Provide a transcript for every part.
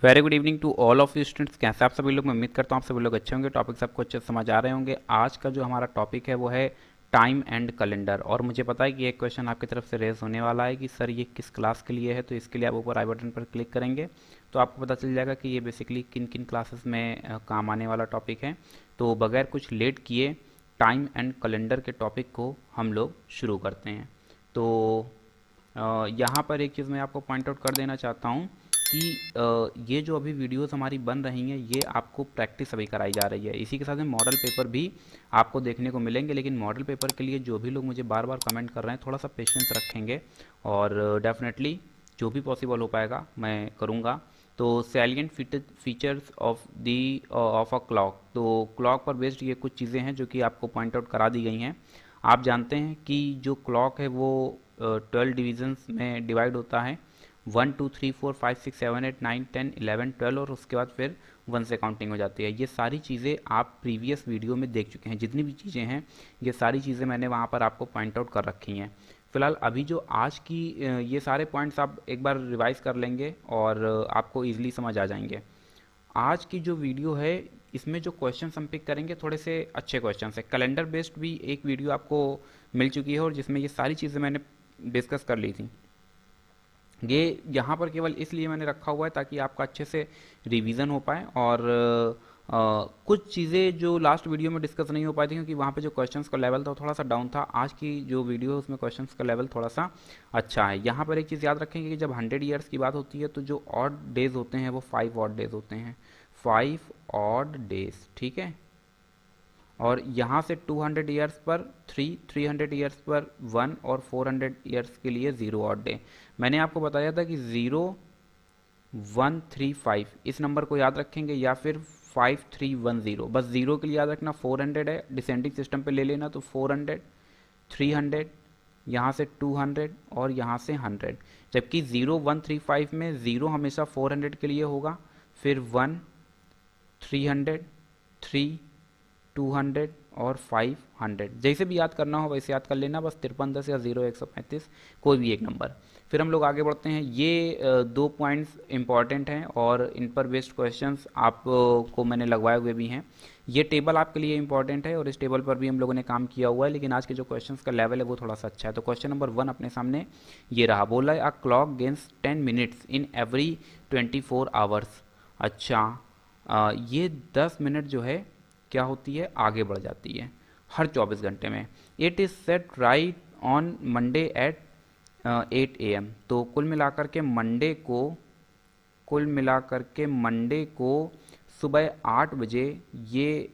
Very good evening to all of you students. कैसे आप सभी लोग? मैं उम्मीद करता हूँ आप सभी लोग अच्छे होंगे, टॉपिक सबको अच्छे से समझ आ रहे होंगे। आज का जो हमारा टॉपिक है वो है टाइम एंड कैलेंडर। और मुझे पता है कि एक क्वेश्चन आपकी तरफ से रेज होने वाला है कि सर ये किस क्लास के लिए है। तो इसके लिए आप ऊपर आई बटन पर क्लिक करेंगे तो आपको पता चल जाएगा कि ये बेसिकली किन किन क्लासेस में काम आने वाला टॉपिक है। तो बगैर कुछ लेट किए टाइम एंड कैलेंडर के टॉपिक को हम लोग शुरू करते हैं। तो यहाँ पर एक चीज़ मैं आपको पॉइंट आउट कर देना चाहता हूँ कि ये जो अभी वीडियोस हमारी बन रही हैं ये आपको प्रैक्टिस अभी कराई जा रही है। इसी के साथ में मॉडल पेपर भी आपको देखने को मिलेंगे, लेकिन मॉडल पेपर के लिए जो भी लोग मुझे बार बार कमेंट कर रहे हैं थोड़ा सा पेशेंस रखेंगे और डेफिनेटली जो भी पॉसिबल हो पाएगा मैं करूँगा। तो salient features of the of a clock, तो क्लॉक पर बेस्ड ये कुछ चीज़ें हैं जो कि आपको पॉइंट आउट करा दी गई हैं। आप जानते हैं कि जो क्लॉक है वो 12 डिविजन्स में डिवाइड होता है। 1 2 3 4 5 6 7 8 9 10 11 12 और उसके बाद फिर 1 से काउंटिंग हो जाती है। ये सारी चीज़ें आप प्रीवियस वीडियो में देख चुके हैं। जितनी भी चीज़ें हैं ये सारी चीज़ें मैंने वहाँ पर आपको पॉइंट आउट कर रखी हैं। फिलहाल अभी जो आज की ये सारे पॉइंट्स आप एक बार रिवाइज कर लेंगे और आपको ईजिली समझ आ जाएंगे। आज की जो वीडियो है इसमें जो क्वेश्चन हम पिक करेंगे थोड़े से अच्छे क्वेश्चन है। कैलेंडर बेस्ड भी एक वीडियो आपको मिल चुकी है और जिसमें ये सारी चीज़ें मैंने डिस्कस कर ली थी। ये यहाँ पर केवल इसलिए मैंने रखा हुआ है ताकि आपका अच्छे से रिवीजन हो पाए और कुछ चीज़ें जो लास्ट वीडियो में डिस्कस नहीं हो पाई थी क्योंकि वहाँ पे जो क्वेश्चंस का लेवल था वो थोड़ा सा डाउन था। आज की जो वीडियो है उसमें क्वेश्चंस का लेवल थोड़ा सा अच्छा है। यहाँ पर एक चीज़ याद रखेंगे कि जब 100 ईयर्स की बात होती है तो जो ऑड डेज होते हैं वो 5 ऑड डेज होते हैं, 5 ऑड डेज, ठीक है। और यहाँ से 200 ईयर्स पर 3, 300 ईयर्स पर 1 और 400 ईयर्स के लिए 0 ऑड डे। मैंने आपको बताया था कि 0135 इस नंबर को याद रखेंगे या फिर 5310। बस जीरो के लिए याद रखना 400 है, डिसेंडिंग सिस्टम पे ले लेना तो 400, 300, यहाँ से 200 और यहाँ से 100। जबकि 0135 में ज़ीरो हमेशा 400 के लिए होगा, फिर 1, 300, 3, 200 और 500। जैसे भी याद करना हो वैसे याद कर लेना, बस 5310 या 0135 कोई भी एक नंबर। फिर हम लोग आगे बढ़ते हैं। ये दो पॉइंट्स इंपॉर्टेंट हैं और इन पर बेस्ड क्वेश्चंस आपको मैंने लगवाए हुए भी हैं। ये टेबल आपके लिए इंपॉर्टेंट है और इस टेबल पर भी हम लोगों ने काम किया हुआ है, लेकिन आज के जो क्वेश्चंस का लेवल है वो थोड़ा सा अच्छा है। तो क्वेश्चन नंबर 1 अपने सामने ये रहा। बोला है a clock gains 10 minutes in every 24 hours. अच्छा, ये 10 मिनट जो है क्या होती है, आगे बढ़ जाती है हर 24 घंटे में। It is set right on Monday at 8 AM। तो कुल मिलाकर के मंडे को सुबह 8 बजे ये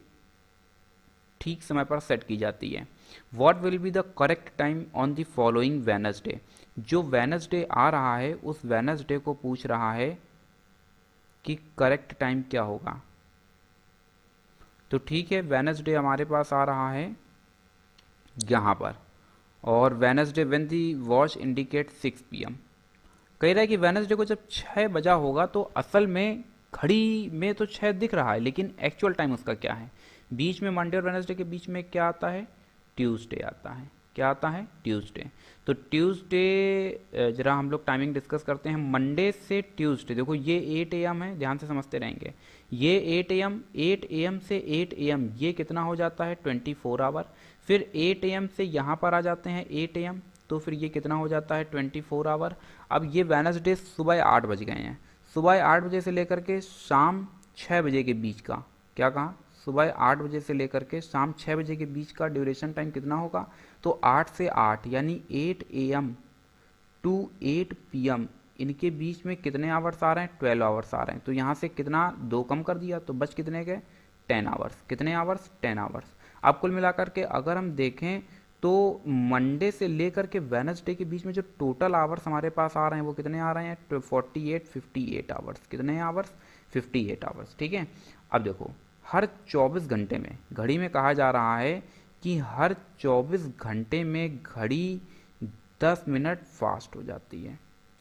ठीक समय पर सेट की जाती है। What will be the correct time on the following Wednesday. जो वेनसडे आ रहा है उस वेनसडे को पूछ रहा है कि करेक्ट टाइम क्या होगा। तो ठीक है, वेनसडे हमारे पास आ रहा है यहाँ पर और Wednesday when the watch indicate 6 PM। कह रहा है कि वेनसडे को जब 6 बजा होगा तो असल में घड़ी में तो 6 दिख रहा है, लेकिन एक्चुअल टाइम उसका क्या है। बीच में मंडे और वेनसडे के बीच में क्या आता है, ट्यूसडे आता है। क्या आता है, ट्यूसडे। तो ट्यूसडे जरा हम लोग टाइमिंग डिस्कस करते हैं। मंडे से ट्यूसडे, देखो ये 8 AM है, ध्यान से समझते रहेंगे। ये 8 AM, 8 AM से 8 AM ये कितना हो जाता है, 24 आवर। फिर 8 AM से यहाँ पर आ जाते हैं 8 AM, तो फिर ये कितना हो जाता है, 24 आवर। अब ये वेनसडे सुबह 8 बज गए हैं। सुबह 8 बजे से लेकर के शाम 6 बजे के बीच का, क्या कहा, सुबह 8 बजे से लेकर के शाम 6 बजे के बीच का ड्यूरेशन टाइम कितना होगा, तो 8 से 8 यानी 8 AM टू 8 PM इनके बीच में कितने आवर्स आ रहे हैं, 12 आवर्स आ रहे हैं। तो यहाँ से कितना 2 कम कर दिया तो बच कितने गए, 10 आवर्स। कितने आवर्स, 10 आवर्स। अब कुल मिलाकर के अगर हम देखें तो मंडे से लेकर के वेनसडे के बीच में जो टोटल आवर्स हमारे पास आ रहे हैं वो कितने आ रहे हैं, 58 आवर्स। कितने आवर्स, 58 आवर्स, ठीक है। अब देखो हर 24 घंटे में, घड़ी में कहा जा रहा है कि हर 24 घंटे में घड़ी 10 मिनट फास्ट हो जाती है।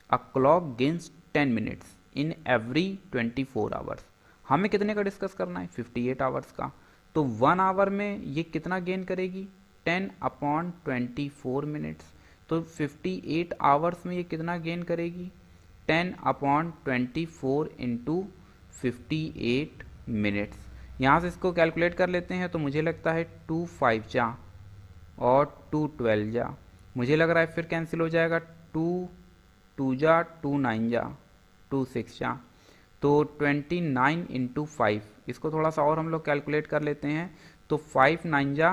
A clock gains 10 minutes in every 24 hours. हमें कितने का डिस्कस करना है, 58 आवर्स का। तो 1 आवर में ये कितना गेन करेगी, 10/24 मिनट्स। तो 58 आवर्स में ये कितना गेन करेगी, 10/24 इंटू 58 मिनट्स। यहाँ से इसको कैलकुलेट कर लेते हैं तो मुझे लगता है 2 5 जा और 2 12 जा, मुझे लग रहा है फिर कैंसिल हो जाएगा, 2 2 जा, 2 9 जा, 2 6 जा, तो 29 इंटू 5। इसको थोड़ा सा और हम लोग कैलकुलेट कर लेते हैं तो 5 9 जा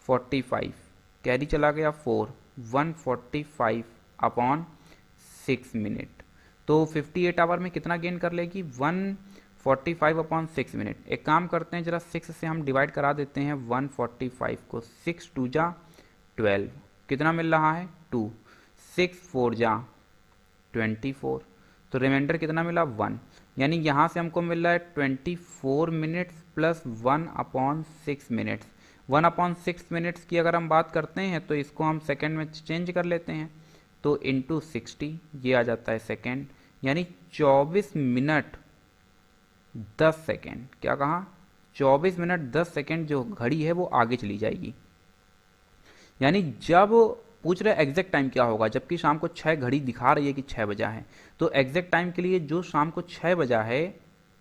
45, कैरी चला गया 4, 145 अपॉन 6 मिनट। तो 58 आवर में कितना गेन कर लेगी, 145 अपॉन 6 मिनट। एक काम करते हैं जरा 6 से हम डिवाइड करा देते हैं 145 को, 6 2 जा 12, कितना मिल रहा है 2, 6 4 जा 24, तो रिमाइंडर कितना मिला 1, यानी यहाँ से हमको मिल रहा है 24 मिनट्स प्लस 1/6 मिनट्स। 1/6 मिनट्स की अगर हम बात करते हैं तो इसको हम सेकेंड में चेंज कर लेते हैं, तो इंटू 60 ये आ जाता है सेकेंड, यानी 24 मिनट 10 सेकेंड। क्या कहा, 24 मिनट 10 सेकेंड जो घड़ी है वो आगे चली जाएगी। यानी जब पूछ रहे एग्जैक्ट टाइम क्या होगा, जबकि शाम को 6 घड़ी दिखा रही है कि 6 बजा है, तो एग्जैक्ट टाइम के लिए जो शाम को 6 बजा है,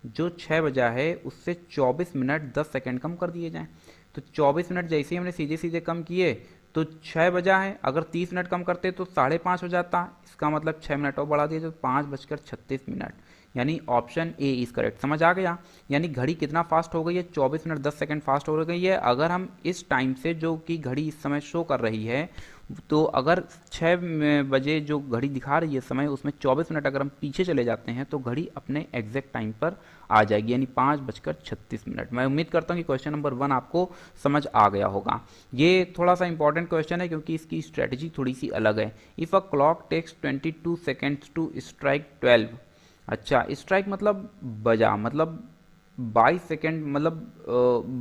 जो 6 बजा है उससे 24 मिनट 10 सेकेंड कम कर दिए जाएं। तो 24 मिनट जैसे ही हमने सीधे सीधे कम किए तो 6 बजा है, अगर 30 मिनट कम करते तो 5:30 हो जाता, इसका मतलब 6 मिनट और बढ़ा दिए तो 5:36 यानी ऑप्शन ए इज करेक्ट। समझ आ गया, यानी घड़ी कितना फास्ट हो गई है, 24 मिनट 10 सेकंड फास्ट हो गई है। अगर हम इस टाइम से जो कि घड़ी इस समय शो कर रही है, तो अगर 6 बजे जो घड़ी दिखा रही है समय, उसमें 24 मिनट अगर हम पीछे चले जाते हैं तो घड़ी अपने एग्जैक्ट टाइम पर आ जाएगी, यानी 5:36। मैं उम्मीद करता हूँ कि क्वेश्चन नंबर 1 आपको समझ आ गया होगा। ये थोड़ा सा इंपॉर्टेंट क्वेश्चन है क्योंकि इसकी स्ट्रेटजी थोड़ी सी अलग है। If a clock takes 22 seconds to strike 12, अच्छा स्ट्राइक मतलब बजा, मतलब 22 सेकेंड, मतलब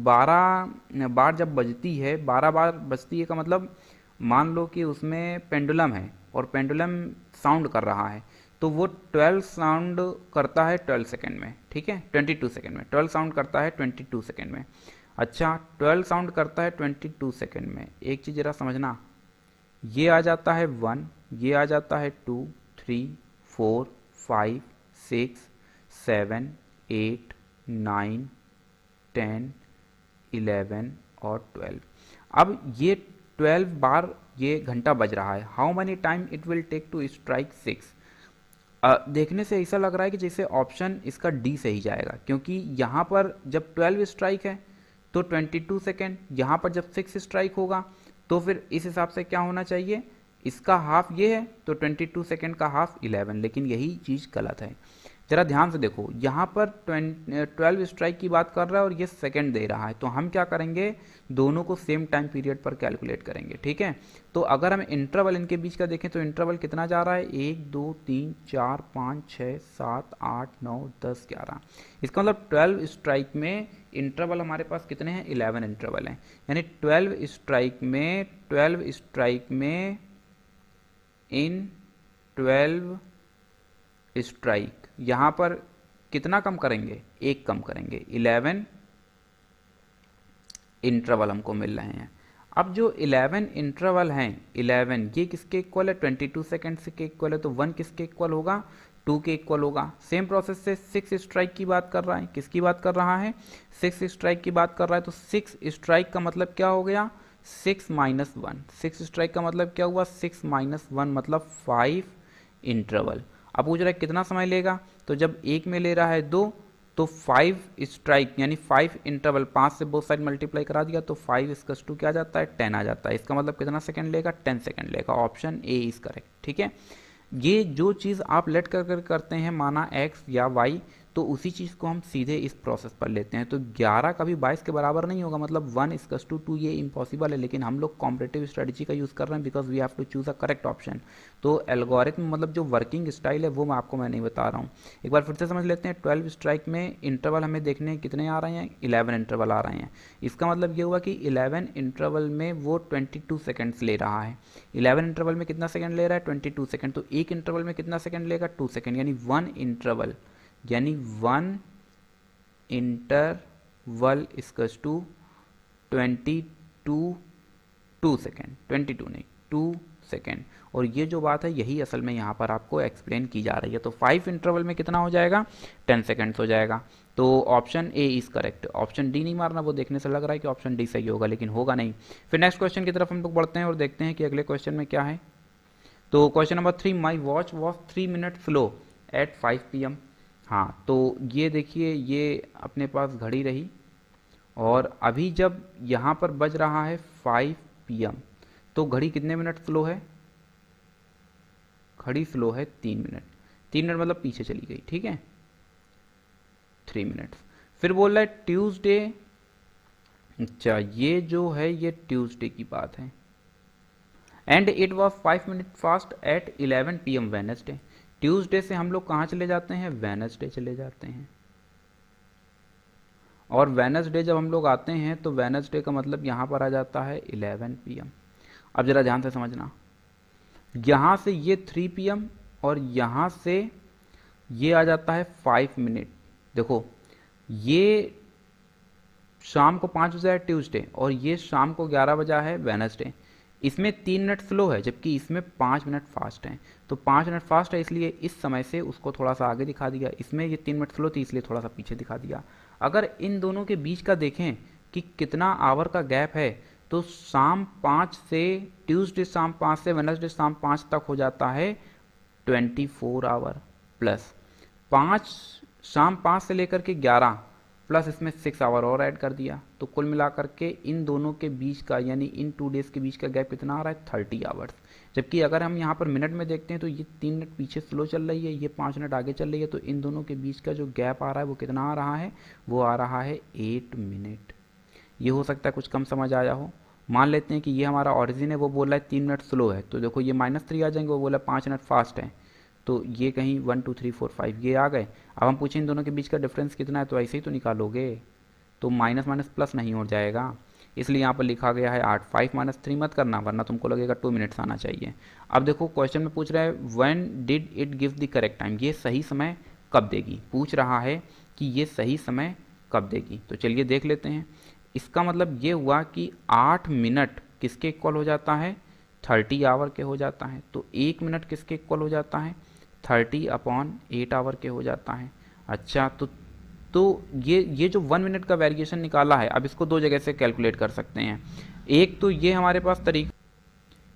12 बार जब बजती है, 12 बार बजती है का मतलब मान लो कि उसमें पेंडुलम है और पेंडुलम साउंड कर रहा है, तो वो 12 साउंड करता है 12 सेकेंड में, ठीक है, 22 सेकेंड में 12 साउंड करता है 22 सेकेंड में। अच्छा 12 साउंड करता है 22 सेकेंड में। एक चीज़ जरा समझना, ये आ जाता है 1, ये आ जाता है 2 3 4 5 6 7 8 9 10 11 और 12। अब ये 12 बार ये घंटा बज रहा है। How many time it will take to strike 6। देखने से ऐसा लग रहा है कि जैसे ऑप्शन इसका डी से ही जाएगा, क्योंकि यहाँ पर जब 12 स्ट्राइक है तो 22 सेकेंड, यहाँ पर जब 6 स्ट्राइक होगा तो फिर इस हिसाब से क्या होना चाहिए, इसका हाफ ये है तो 22 सेकेंड का हाफ 11, लेकिन यही चीज़ गलत है। जरा ध्यान से देखो, यहाँ पर 12 स्ट्राइक की बात कर रहा है और ये सेकंड दे रहा है, तो हम क्या करेंगे, दोनों को सेम टाइम पीरियड पर कैलकुलेट करेंगे, ठीक है। तो अगर हम इंटरवल इनके बीच का देखें तो इंटरवल कितना जा रहा है, 1 2 3 4 5 6 7 8 9 10 11। इसका मतलब 12 स्ट्राइक में इंटरवल हमारे पास कितने हैं, 11 इंटरवल हैं, यानी 12 स्ट्राइक में इन 12 स्ट्राइक यहाँ पर कितना कम करेंगे, एक कम करेंगे, 11 इंटरवल हमको मिल रहे हैं। अब जो 11 इंटरवल हैं, 11 ये किसके इक्वल है, 22 सेकेंड के इक्वल है, तो 1 किसके इक्वल होगा, 2 के इक्वल होगा। सेम प्रोसेस से 6 स्ट्राइक की बात कर रहा है, किसकी बात कर रहा है, 6 स्ट्राइक की बात कर रहा है, तो 6 स्ट्राइक का मतलब क्या हो गया, 6 माइनस 1। 6 स्ट्राइक का मतलब क्या हुआ, 6 माइनस 1 मतलब 5 इंटरवल। अब पूछ रहा है कितना समय लेगा, तो जब एक में ले रहा है 2 तो 5 स्ट्राइक यानी 5 इंटरवल, 5 से बोथ साइड मल्टीप्लाई करा दिया तो 5 इसका 2 क्या आ जाता है, 10 आ जाता है। इसका मतलब कितना सेकंड लेगा, 10 सेकंड लेगा। ऑप्शन ए इज करेक्ट, ठीक है। ये जो चीज़ आप लेट कर करते हैं, माना x या y, तो उसी चीज़ को हम सीधे इस प्रोसेस पर लेते हैं। तो 11 कभी 22 के बराबर नहीं होगा, मतलब 1:2 ये इम्पॉसिबल है, लेकिन हम लोग कॉम्पिटिटिव स्ट्रेटजी का यूज़ कर रहे हैं because we have to choose a correct option. तो एल्गोरिथम मतलब जो वर्किंग स्टाइल है वो मैं नहीं बता रहा हूँ। एक बार फिर से समझ लेते हैं। 12 स्ट्राइक में इंटरवल हमें देखने कितने आ रहे हैं, 11 इंटरवल आ रहे हैं। इसका मतलब ये हुआ कि 11 इंटरवल में वो 22 सेकेंड्स ले रहा है। 11 इंटरवल में कितना सेकेंड ले रहा है, 22 सेकेंड। तो एक इंटरवल में कितना सेकेंड लेगा, 2 सेकेंड, यानी 1 इंटरवल, यानी 1 इंटरवल इक्वल्स टू 22 2 सेकेंड, 22 नहीं 2 सेकेंड। और ये जो बात है यही असल में यहाँ पर आपको एक्सप्लेन की जा रही है। तो 5 इंटरवल में कितना हो जाएगा, 10 सेकेंड्स हो जाएगा। तो option A is correct. Option D नहीं मारना, वो देखने से लग रहा है कि ऑप्शन डी सही होगा, लेकिन होगा नहीं। फिर नेक्स्ट क्वेश्चन की तरफ हम लोग बढ़ते हैं और देखते हैं कि अगले क्वेश्चन में क्या है। तो question number 3, my watch was 3 minute slow eight 5 PM। हाँ, तो ये देखिए, ये अपने पास घड़ी रही और अभी जब यहाँ पर बज रहा है 5 PM, तो घड़ी कितने मिनट स्लो है, घड़ी स्लो है 3 मिनट। 3 मिनट मतलब पीछे चली गई, ठीक है, 3 मिनट्स। फिर बोल रहा है ट्यूसडे, अच्छा ये जो है ये ट्यूसडे की बात है, and it was 5 minute fast at 11 PM Wednesday. Tuesday से हम लोग कहाँ चले जाते हैं, वेनसडे चले जाते हैं। और वेनसडे जब हम लोग आते हैं तो वेनसडे का मतलब यहाँ पर आ जाता है 11 PM। अब जरा ध्यान से समझना, यहाँ से ये 3 PM और यहाँ से ये आ जाता है 5 मिनट। देखो ये शाम को 5 बजा है ट्यूसडे और ये शाम को 11 बजा है वेनसडे। इसमें 3 मिनट स्लो है जबकि इसमें 5 मिनट फास्ट है। तो 5 मिनट फास्ट है इसलिए इस समय से उसको थोड़ा सा आगे दिखा दिया, इसमें ये 3 मिनट स्लो थी इसलिए थोड़ा सा पीछे दिखा दिया। अगर इन दोनों के बीच का देखें कि कितना आवर का गैप है, तो शाम 5 से ट्यूसडे शाम 5 से वेडनेसडे शाम 5 तक हो जाता है 24 आवर, प्लस 5 शाम 5 से लेकर के 11 प्लस इसमें 6 आवर और ऐड कर दिया, तो कुल मिलाकर के इन दोनों के बीच का यानी इन 2 डेज़ के बीच का गैप कितना आ रहा है, 30 आवर्स। जबकि अगर हम यहाँ पर मिनट में देखते हैं तो ये 3 मिनट पीछे स्लो चल रही है, ये 5 मिनट आगे चल रही है, तो इन दोनों के बीच का जो गैप आ रहा है वो कितना आ रहा है, वो आ रहा है 8 मिनट। ये हो सकता है कुछ कम समझ आया हो। मान लेते हैं कि ये हमारा ऑरिजिन है, वो बोल रहा है 3 मिनट स्लो है, तो देखो ये -3 आ जाएंगे, वो बोला 5 मिनट फास्ट है, तो ये कहीं 1 2 3 4 5 ये आ गए। अब हम पूछें इन दोनों के बीच का डिफरेंस कितना है, तो ऐसे ही तो निकालोगे, तो माइनस माइनस प्लस नहीं हो जाएगा, इसलिए यहाँ पर लिखा गया है 8। 5 - 3 मत करना वरना तुमको लगेगा 2 मिनट्स आना चाहिए। अब देखो क्वेश्चन में पूछ रहा है when did it give the correct time, ये सही समय कब देगी, पूछ रहा है कि ये सही समय कब देगी। तो चलिए देख लेते हैं। इसका मतलब ये हुआ कि 8 मिनट किसके इक्वल हो जाता है, 30 आवर के हो जाता है। तो 1 मिनट किसके इक्वल हो जाता है, 30/8 आवर के हो जाता है। अच्छा, तो ये जो 1 मिनट का वेरिएशन निकाला है, अब इसको 2 जगह से कैलकुलेट कर सकते हैं। एक तो ये हमारे पास तरीका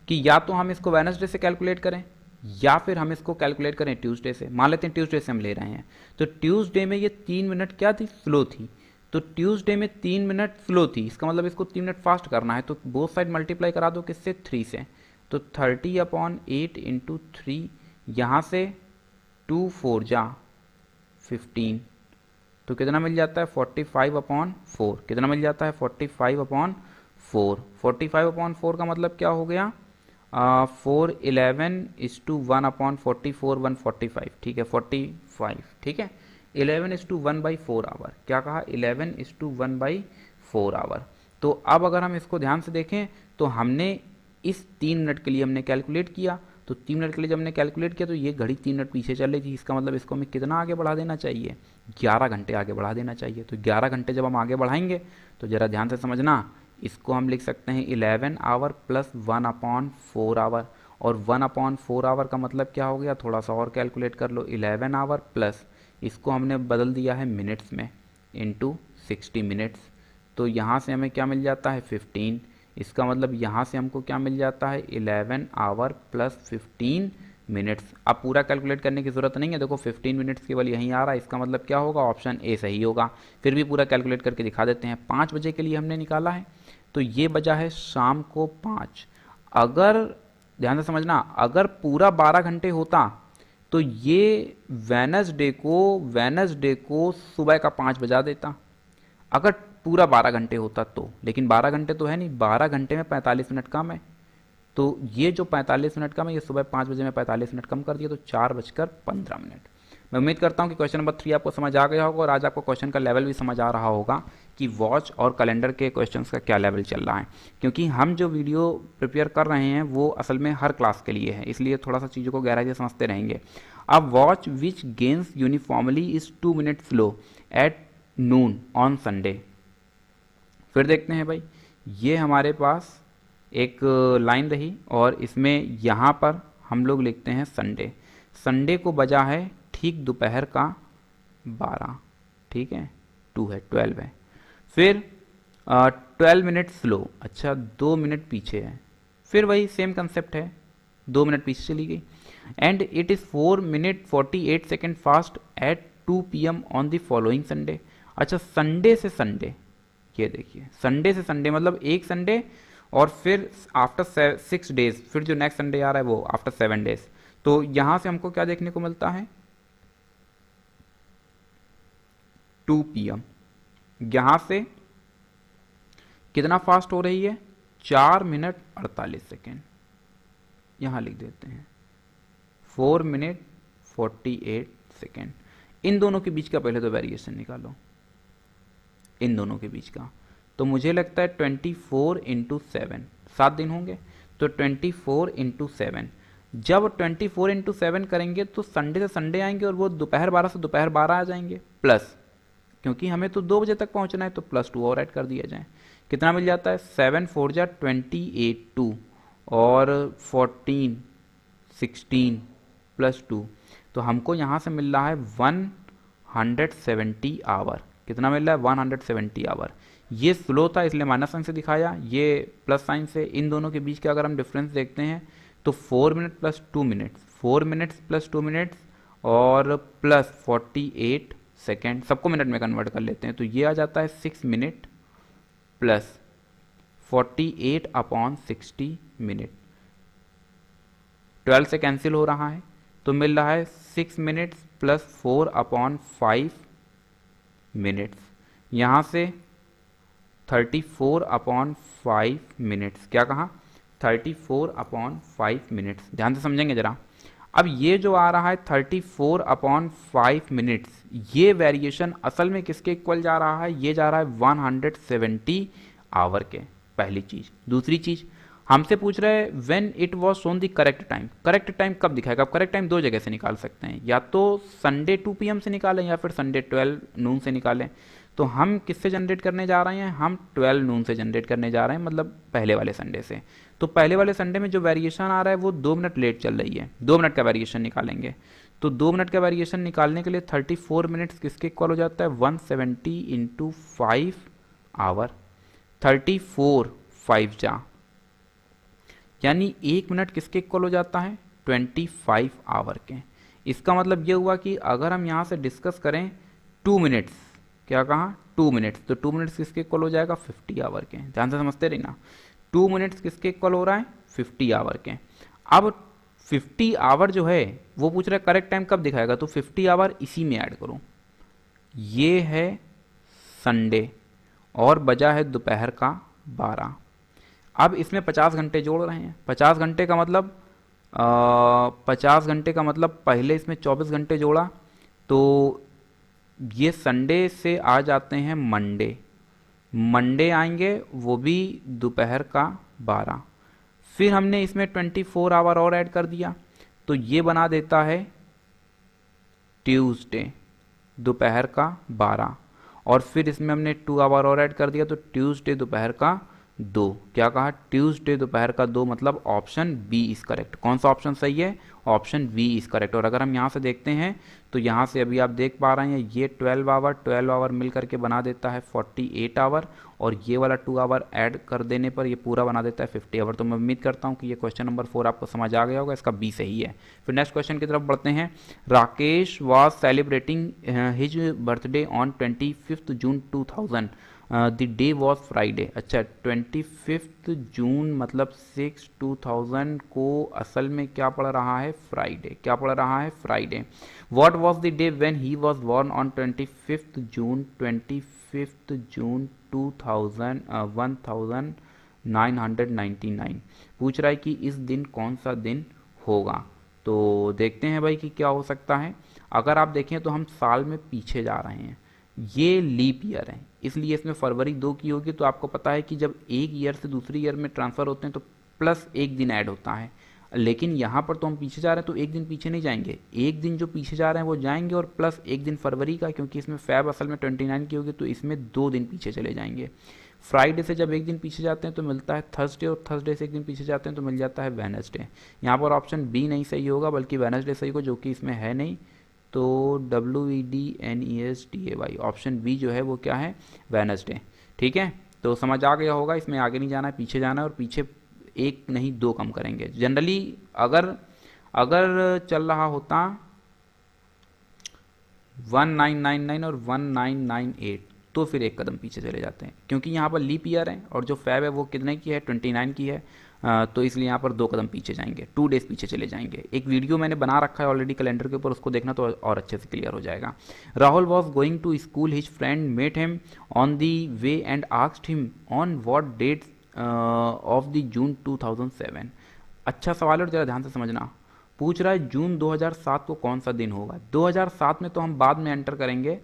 कि या तो हम इसको वेडनेसडे से कैलकुलेट करें या फिर हम इसको कैलकुलेट करें ट्यूसडे से। मान लेते हैं ट्यूसडे से हम ले रहे हैं, तो ट्यूसडे में ये 3 मिनट क्या थी, स्लो थी, तो ट्यूसडे में 3 मिनट स्लो थी, इसका मतलब इसको 3 मिनट फास्ट करना है, तो बोथ साइड मल्टीप्लाई करा दो किससे, 3 से, तो 30/8 × 3, यहाँ से 2 4 जा 15, तो कितना मिल जाता है 45/4, कितना मिल जाता है 45/4। 45/4 का मतलब क्या हो गया, 4 11:1/44 145, ठीक है 45, ठीक है 11:1/4 आवर, क्या कहा 11:1/4 आवर। तो अब अगर हम इसको ध्यान से देखें तो हमने इस 3 मिनट के लिए हमने कैलकुलेट किया, तो 3 मिनट के लिए जब हमने कैलकुलेट किया तो ये घड़ी 3 मिनट पीछे चल रही थी, इसका मतलब इसको हमें कितना आगे बढ़ा देना चाहिए, 11 घंटे आगे बढ़ा देना चाहिए। तो 11 घंटे जब हम आगे बढ़ाएंगे तो ज़रा ध्यान से समझना, इसको हम लिख सकते हैं 11 आवर प्लस 1/4 आवर, और 1/4 आवर का मतलब क्या हो गया, थोड़ा सा और कैलकुलेट कर लो, 11 आवर प्लस इसको हमने बदल दिया है मिनट्स में इंटू 60 मिनट्स, तो यहाँ से हमें क्या मिल जाता है 15, इसका मतलब यहाँ से हमको क्या मिल जाता है 11 आवर प्लस 15 मिनट्स। अब पूरा कैलकुलेट करने की ज़रूरत नहीं है, देखो 15 मिनट्स केवल यहीं आ रहा है, इसका मतलब क्या होगा, ऑप्शन ए सही होगा। फिर भी पूरा कैलकुलेट करके दिखा देते हैं। 5 बजे के लिए हमने निकाला है, तो ये बजा है शाम को 5। अगर ध्यान से समझना, अगर पूरा 12 घंटे होता तो ये वेडनेसडे को सुबह का 5 बजा देता, अगर पूरा 12 घंटे होता तो, लेकिन 12 घंटे तो है नहीं, 12 घंटे में 45 मिनट कम है, तो ये जो 45 मिनट कम है ये सुबह 5 बजे में 45 मिनट कम कर दिया, तो 4:15। मैं उम्मीद करता हूँ कि क्वेश्चन नंबर 3 आपको समझ आ गया होगा और आज आपको क्वेश्चन का लेवल भी समझ आ रहा होगा कि वॉच और कैलेंडर के क्वेश्चंस का क्या लेवल चल रहा है, क्योंकि हम जो वीडियो प्रिपेयर कर रहे हैं वो असल में हर क्लास के लिए है, इसलिए थोड़ा सा चीज़ों को गहराई से समझते रहेंगे। अब watch which gains uniformly is 2 minute slow at noon on Sunday. फिर देखते हैं भाई, ये हमारे पास एक लाइन रही और इसमें यहाँ पर हम लोग लिखते हैं संडे। संडे को बजा है ठीक दोपहर का 12, ठीक है, 2 है, 12 है। फिर 12 मिनट स्लो, अच्छा 2 मिनट पीछे है, फिर वही सेम कंसेप्ट है, 2 मिनट पीछे चली गई। And it is 4 minute 48 second fast at 2 PM on the following Sunday. अच्छा संडे से संडे, ये देखिए संडे से संडे मतलब एक संडे और फिर आफ्टर 6 डेज, फिर जो नेक्स्ट संडे आ रहा है वो आफ्टर 7 डेज। तो यहां से हमको क्या देखने को मिलता है, 2 PM। यहां से कितना फास्ट हो रही है, 4 मिनट 48 सेकेंड, यहां लिख देते हैं 4 मिनट 48 सेकेंड। इन दोनों के बीच का पहले तो वेरिएशन निकालो, इन दोनों के बीच का। तो मुझे लगता है 24 इंटू 7, 7 दिन होंगे, तो 24 इंटू 7। जब 24 इंटू 7 करेंगे तो संडे से संडे आएंगे और वो दोपहर 12 से दोपहर 12 आ जाएंगे, प्लस क्योंकि हमें तो 2 बजे तक पहुंचना है तो +2 और ऐड कर दिया जाए। कितना मिल जाता है, 7 4 जा 28 2 और 14 16 +2, तो हमको यहाँ से मिल रहा है 170 आवर। कितना मिल रहा है, 170 आवर। ये स्लो था इसलिए माइनस साइन से दिखाया, ये प्लस साइन से। इन दोनों के बीच का अगर हम डिफरेंस देखते हैं तो 4 minute plus 2 minutes, 4 minutes plus 2 minutes और प्लस 48 सेकेंड, सबको मिनट में कन्वर्ट कर लेते हैं तो ये आ जाता है 6 मिनट प्लस 48 अपॉन 60 मिनट। 12 से कैंसिल हो रहा है तो मिल रहा है 6 मिनट्स प्लस 4 अपॉन 5 मिनट्स। यहाँ से 34 अपॉन 5 मिनट्स, क्या कहा, 34 अपॉन 5 मिनट्स। ध्यान से समझेंगे जरा। अब ये जो आ रहा है 34 अपॉन 5 मिनट्स, ये वेरिएशन असल में किसके इक्वल जा रहा है, ये जा रहा है 170 आवर के, पहली चीज़। दूसरी चीज़ हमसे पूछ रहे हैं when it was shown the correct time. Correct time कब दिखाएगा, अब करेक्ट टाइम 2 जगह से निकाल सकते हैं, या तो संडे 2 PM से निकालें या फिर संडे 12 नून से निकालें। तो हम किससे जनरेट करने जा रहे हैं, हम 12 नून से जनरेट करने जा रहे हैं, मतलब पहले वाले संडे से। तो पहले वाले संडे में जो वेरिएशन आ रहा है वो 2 मिनट लेट चल रही है, 2 मिनट का वेरिएशन निकालेंगे। तो 2 मिनट का वेरिएशन निकालने के लिए 34 मिनट्स किसके इक्वल हो जाता है, 170 इंटू 5 आवर। 34 5 जा, यानी 1 मिनट किसके इक्वल हो जाता है, 25 आवर के। इसका मतलब ये हुआ कि अगर हम यहाँ से डिस्कस करें 2 मिनट्स, क्या कहा 2 मिनट्स, तो 2 मिनट्स किसके इक्वल हो जाएगा, 50 आवर के। ध्यान से समझते रहना, 2 मिनट्स किसके इक्वल हो रहा है, 50 आवर के। अब 50 आवर जो है वो पूछ रहा है करेक्ट टाइम कब दिखाएगा, तो 50 आवर इसी में ऐड करो। ये है संडे और बजा है दोपहर का 12। अब इसमें 50 घंटे जोड़ रहे हैं। 50 घंटे का मतलब 50 घंटे का मतलब पहले इसमें 24 घंटे जोड़ा, तो ये संडे से आ जाते हैं मंडे। मंडे आएंगे वो भी दोपहर का 12। फिर हमने इसमें 24 आवर और ऐड कर दिया तो ये बना देता है ट्यूसडे दोपहर का 12। और फिर इसमें हमने 2 आवर और ऐड कर दिया तो ट्यूसडे दोपहर का 2। क्या कहा, ट्यूसडे दोपहर का 2, मतलब ऑप्शन बी इज करेक्ट। कौन सा ऑप्शन सही है, ऑप्शन बी इज करेक्ट। और अगर हम यहाँ से देखते हैं तो यहाँ से अभी आप देख पा रहे हैं ये 12 आवर मिल करके बना देता है 48 आवर, और ये वाला 2 आवर ऐड कर देने पर ये पूरा बना देता है 50 आवर। तो मैं उम्मीद करता हूँ कि ये क्वेश्चन नंबर 4 आपको समझ आ गया होगा, इसका बी सही है। फिर नेक्स्ट क्वेश्चन की तरफ बढ़ते हैं। Rakesh was celebrating his birthday on 25 June 2000, the day was Friday. अच्छा 25 जून मतलब 6/2000 को असल में क्या पड़ रहा है, फ्राइडे। क्या पड़ रहा है, Friday. What was the day when he was born on 25 जून 25 जून 2000 1999। पूछ रहा है कि इस दिन कौन सा दिन होगा। तो देखते हैं भाई कि क्या हो सकता है। अगर आप देखें तो हम साल में पीछे जा रहे हैं, ये लीप ईयर है इसलिए इसमें फरवरी 2 की होगी। तो आपको पता है कि जब एक ईयर से दूसरी ईयर में ट्रांसफ़र होते हैं तो प्लस 1 दिन ऐड होता है, लेकिन यहाँ पर तो हम पीछे जा रहे हैं तो 1 दिन पीछे नहीं जाएंगे, 1 दिन जो पीछे जा रहे हैं वो जाएंगे और प्लस 1 दिन फरवरी का, क्योंकि इसमें फैब असल में 29 की होगी तो इसमें 2 दिन पीछे चले जाएंगे। फ्राइडे से जब एक दिन पीछे जाते हैं तो मिलता है थर्सडे, और थर्सडे से एक दिन पीछे जाते हैं तो मिल जाता है वेनसडे। यहाँ पर ऑप्शन बी नहीं सही होगा बल्कि वेनसडे सही होगा, जो कि इसमें है नहीं। तो WEDNESDAY ऑप्शन बी जो है वो क्या है, वेनसडे। ठीक है, तो समझ आ गया होगा, इसमें आगे नहीं जाना है, पीछे जाना है, और पीछे एक नहीं दो कम करेंगे। जनरली अगर अगर चल रहा होता 1999 और 1998 तो फिर एक कदम पीछे चले जाते हैं, क्योंकि यहाँ पर लीप ईयर है और जो फैब है वो कितने की है, 29 की है। तो इसलिए यहाँ पर 2 कदम पीछे जाएंगे, 2 डेज पीछे चले जाएंगे। एक वीडियो मैंने बना रखा है ऑलरेडी कैलेंडर के ऊपर, उसको देखना तो और अच्छे से क्लियर हो जाएगा। Rahul was going to school, his friend met him on the way and asked him on what date of the June 2007। अच्छा सवाल है और जरा ध्यान से समझना। पूछ रहा है जून 2007 को कौन सा दिन होगा। 2007 में तो हम बाद में एंटर करेंगे,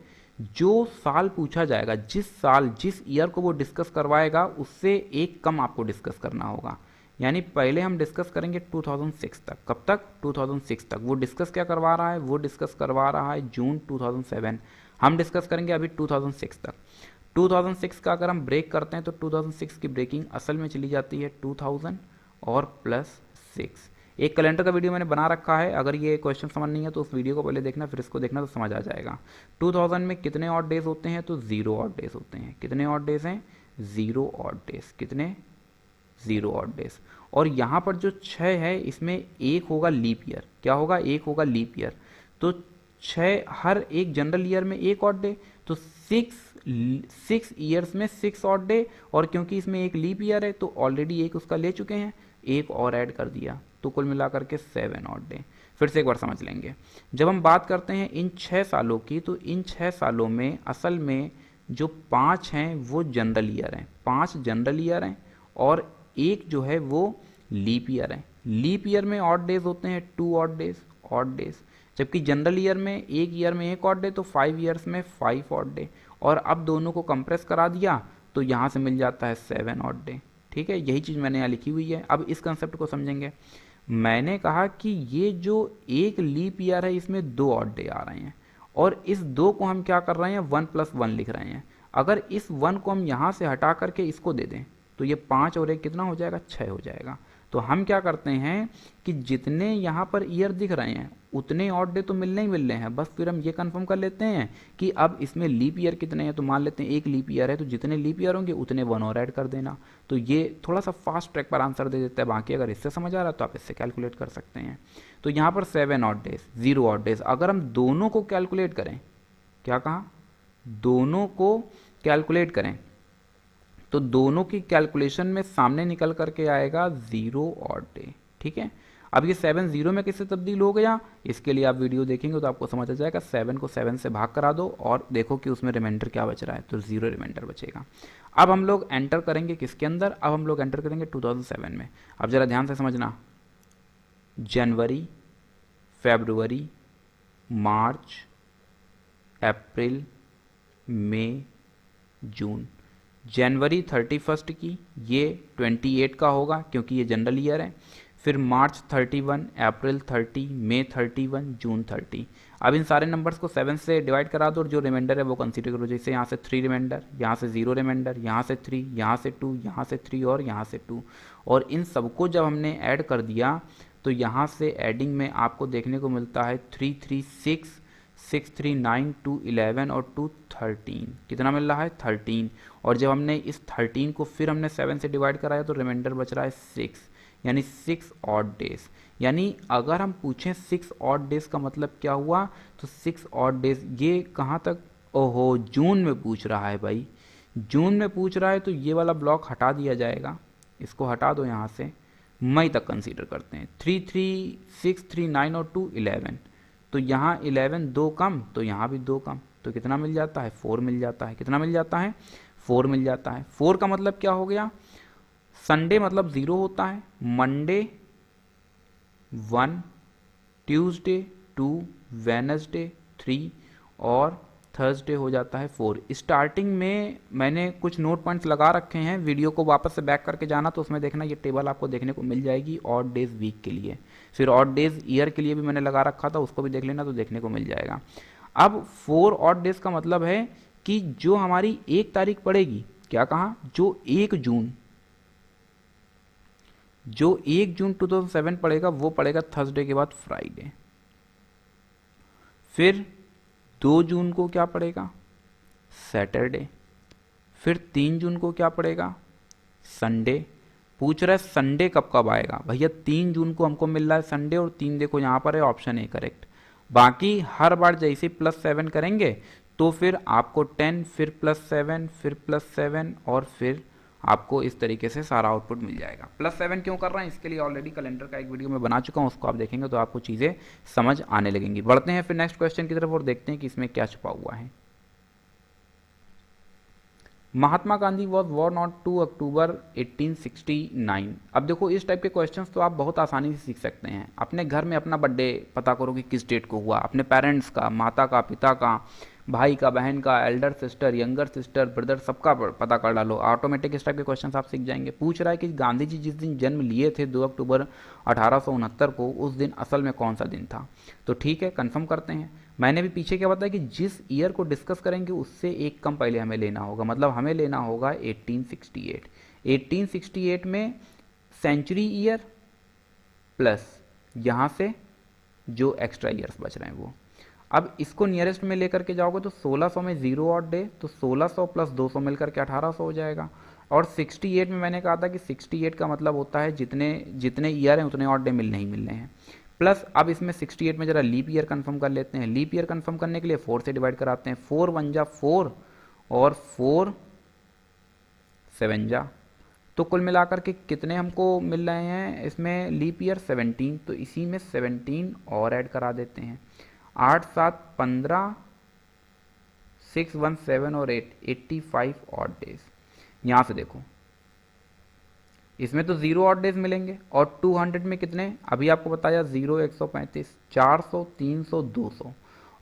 जो साल पूछा जाएगा, जिस साल जिस ईयर को वो डिस्कस करवाएगा उससे एक कम आपको डिस्कस करना होगा। यानी पहले हम डिस्कस करेंगे 2006 तक। कब तक, 2006 तक। वो डिस्कस क्या करवा रहा है, वो डिस्कस करवा रहा है जून 2007। हम डिस्कस करेंगे अभी 2006 तक। 2006 का अगर हम ब्रेक करते हैं तो 2006 की ब्रेकिंग असल में चली जाती है 2000 और प्लस 6। एक कैलेंडर का वीडियो मैंने बना रखा है, अगर ये क्वेश्चन समझ नहीं है तो उस वीडियो को पहले देखना, फिर इसको देखना तो समझ आ जाएगा। 2000 में कितने ऑड डेज होते हैं, तो 0 ऑड डेज होते हैं। कितने ऑड डेज हैं, 0 ऑड डेज। कितने, 0 ऑड डेज। और यहाँ पर जो 6 है इसमें एक होगा लीप ईयर। क्या होगा, एक होगा लीप ईयर। तो 6 हर एक जनरल ईयर में एक ऑड डे, तो 6 ईयर्स में 6 ऑड डे, और क्योंकि इसमें एक लीप ईयर है तो ऑलरेडी एक उसका ले चुके हैं, एक और ऐड कर दिया, तो कुल मिलाकर के 7 ऑड डे। फिर से एक बार समझ लेंगे। जब हम बात करते हैं इन 6 सालों की, तो इन 6 सालों में असल में जो 5 हैं वो जनरल ईयर हैं, 5 जनरल ईयर हैं, और एक जो है वो लीप ईयर है। लीप ईयर में ऑड डेज होते हैं 2 ऑड डेज, ऑड डेज। जबकि जनरल ईयर में एक ईयर में एक ऑड डे, तो 5 ईयर्स में 5 ऑड डे। और अब दोनों को कंप्रेस करा दिया तो यहाँ से मिल जाता है 7 ऑड डे। ठीक है, यही चीज़ मैंने यहाँ लिखी हुई है। अब इस कंसेप्ट को समझेंगे। मैंने कहा कि ये जो एक लीप ईयर है इसमें 2 ऑड डे आ रहे हैं, और इस 2 को हम क्या कर रहे हैं, 1+1 लिख रहे हैं। अगर इस 1 को हम यहाँ से हटा करके इसको दे दें तो ये 5 और 1 कितना हो जाएगा, 6 हो जाएगा। तो हम क्या करते हैं कि जितने यहाँ पर ईयर दिख रहे हैं उतने ऑड डे तो मिलने ही मिल रहे हैं, बस फिर हम ये कंफर्म कर लेते हैं कि अब इसमें लीप ईयर कितने हैं। तो मान लेते हैं एक लीप ईयर है, तो जितने लीप ईयर होंगे उतने 1 और ऐड कर देना। तो ये थोड़ा सा फास्ट ट्रैक पर आंसर दे देता है। बाकी अगर इससे समझ आ रहा है तो आप इससे कैलकुलेट कर सकते हैं। तो यहाँ पर 7 ऑड डेज, 0 ऑड डेज। अगर हम दोनों को कैलकुलेट करें, क्या कहा, दोनों को कैलकुलेट करें, तो दोनों की कैलकुलेशन में सामने निकल करके आएगा 0 ऑड डे। ठीक है, अब ये 7 0 में किससे तब्दील हो गया, इसके लिए आप वीडियो देखेंगे तो आपको समझ आ जाएगा। 7 को 7 से भाग करा दो और देखो कि उसमें रिमाइंडर क्या बच रहा है, तो 0 रिमाइंडर बचेगा। अब हम लोग एंटर करेंगे किसके अंदर, अब हम लोग एंटर करेंगे 2007 में। अब जरा ध्यान से समझना, जनवरी, फरवरी, मार्च, अप्रैल, मई, जून। जनवरी 31 की ये 28 का होगा क्योंकि ये जनरल ईयर है। फिर मार्च 31, अप्रैल 30, मई 31, जून 30। अब इन सारे नंबर्स को 7 से डिवाइड करा दो और जो रिमाइंडर है वो कंसीडर करो। जैसे यहाँ से 3 रिमाइंडर, यहाँ से 0 रिमाइंडर, यहाँ से 3, यहाँ से 2, यहाँ से 3 और यहाँ से 2। और इन सबको जब हमने ऐड कर दिया तो यहाँ से एडिंग में आपको देखने को मिलता है 3 3 6, 6 3 9, 2 11 और 2 13। कितना मिल रहा है, 13। और जब हमने इस 13 को फिर हमने 7 से डिवाइड कराया तो रिमाइंडर बच रहा है 6, यानी 6 ऑड डेज। यानी अगर हम पूछें 6 ऑड डेज का मतलब क्या हुआ, तो 6 ऑड डेज ये कहाँ तक, ओहो जून में पूछ रहा है भाई, जून में पूछ रहा है तो ये वाला ब्लॉक हटा दिया जाएगा, इसको हटा दो यहाँ से। मई तक कंसीडर करते हैं, 3 3 6 3 9 और 2 11। तो यहाँ 11 2 कम, तो यहाँ भी 2 कम, तो कितना मिल जाता है, 4 मिल जाता है। कितना मिल जाता है, 4 मिल जाता है। 4 का मतलब क्या हो गया, संडे मतलब 0 होता है, मंडे 1, ट्यूसडे 2, वेनसडे 3 और थर्सडे हो जाता है 4। स्टार्टिंग में मैंने कुछ नोट पॉइंट्स लगा रखे हैं, वीडियो को वापस से बैक करके जाना तो उसमें देखना ये टेबल आपको देखने को मिल जाएगी ऑड डेज वीक के लिए। फिर ऑड डेज ईयर के लिए भी मैंने लगा रखा था, उसको भी देख लेना तो देखने को मिल जाएगा। अब 4 ऑड डेज का मतलब है कि जो हमारी 1 तारीख पड़ेगी क्या कहा, जो 1 जून 2007 पड़ेगा वो पड़ेगा थर्सडे के बाद फ्राइडे। फिर 2 जून को क्या पड़ेगा, सैटरडे। फिर 3 जून को क्या पड़ेगा, संडे। पूछ रहा है संडे कब कब आएगा, भैया 3 जून को हमको मिल रहा है संडे, और 3 देखो यहाँ पर है, ऑप्शन ए करेक्ट। बाकी हर बार जैसे +7 करेंगे तो फिर आपको 10, फिर +7, फिर +7, और फिर आपको इस तरीके से सारा आउटपुट मिल जाएगा। +7 क्यों कर रहे हैं, इसके लिए ऑलरेडी कैलेंडर का एक वीडियो मैं बना चुका हूँ, उसको आप देखेंगे तो आपको चीज़ें समझ आने लगेंगी। बढ़ते हैं फिर नेक्स्ट क्वेश्चन की तरफ और देखते हैं कि इसमें क्या छुपा हुआ है। Mahatma Gandhi was born on 2 अक्टूबर 1869। अब देखो इस टाइप के क्वेश्चंस तो आप बहुत आसानी से सीख सकते हैं। अपने घर में अपना बर्थडे पता करो कि किस डेट को हुआ, अपने पेरेंट्स का, माता का, पिता का, भाई का, बहन का, Elder sister, younger sister, brother, सबका पता कर डालो, ऑटोमेटिक इस टाइप के क्वेश्चन आप सीख जाएंगे। पूछ रहा है कि गांधी जी जिस दिन जन्म लिए थे 2 अक्टूबर 1869 को, उस दिन असल में कौन सा दिन था। तो ठीक है, कंफर्म करते हैं। मैंने भी पीछे क्या बताया कि जिस ईयर को डिस्कस करेंगे उससे एक कम पहले हमें लेना होगा, मतलब हमें लेना होगा 1868। 1868 में सेंचुरी ईयर प्लस यहाँ से जो एक्स्ट्रा ईयर्स बच रहे हैं वो। अब इसको नियरेस्ट में लेकर के जाओगे तो 1600 में 0 ऑड डे, तो 1600 + 200 मिलकर के 1800 हो जाएगा। और 68 में मैंने कहा था कि 68 का मतलब होता है जितने जितने ईयर हैं उतने ऑड डे मिलने ही मिलने हैं। प्लस अब इसमें 68 में जरा लीप ईयर कंफर्म कर लेते हैं। लीप ईयर कंफर्म करने के लिए 4 से डिवाइड कराते हैं। 4 1 जा 4 और 4 7 जा, तो कुल मिलाकर के कितने हमको मिल रहे हैं इसमें लीप ईयर 17। तो इसी में 17 और ऐड करा देते हैं। 8 7 15, 6 1 7 और 8 85 ऑड डेज। यहाँ से देखो इसमें तो 0 ऑड डेज मिलेंगे, और 200 में कितने, अभी आपको बताया 0 135, 400 300 200,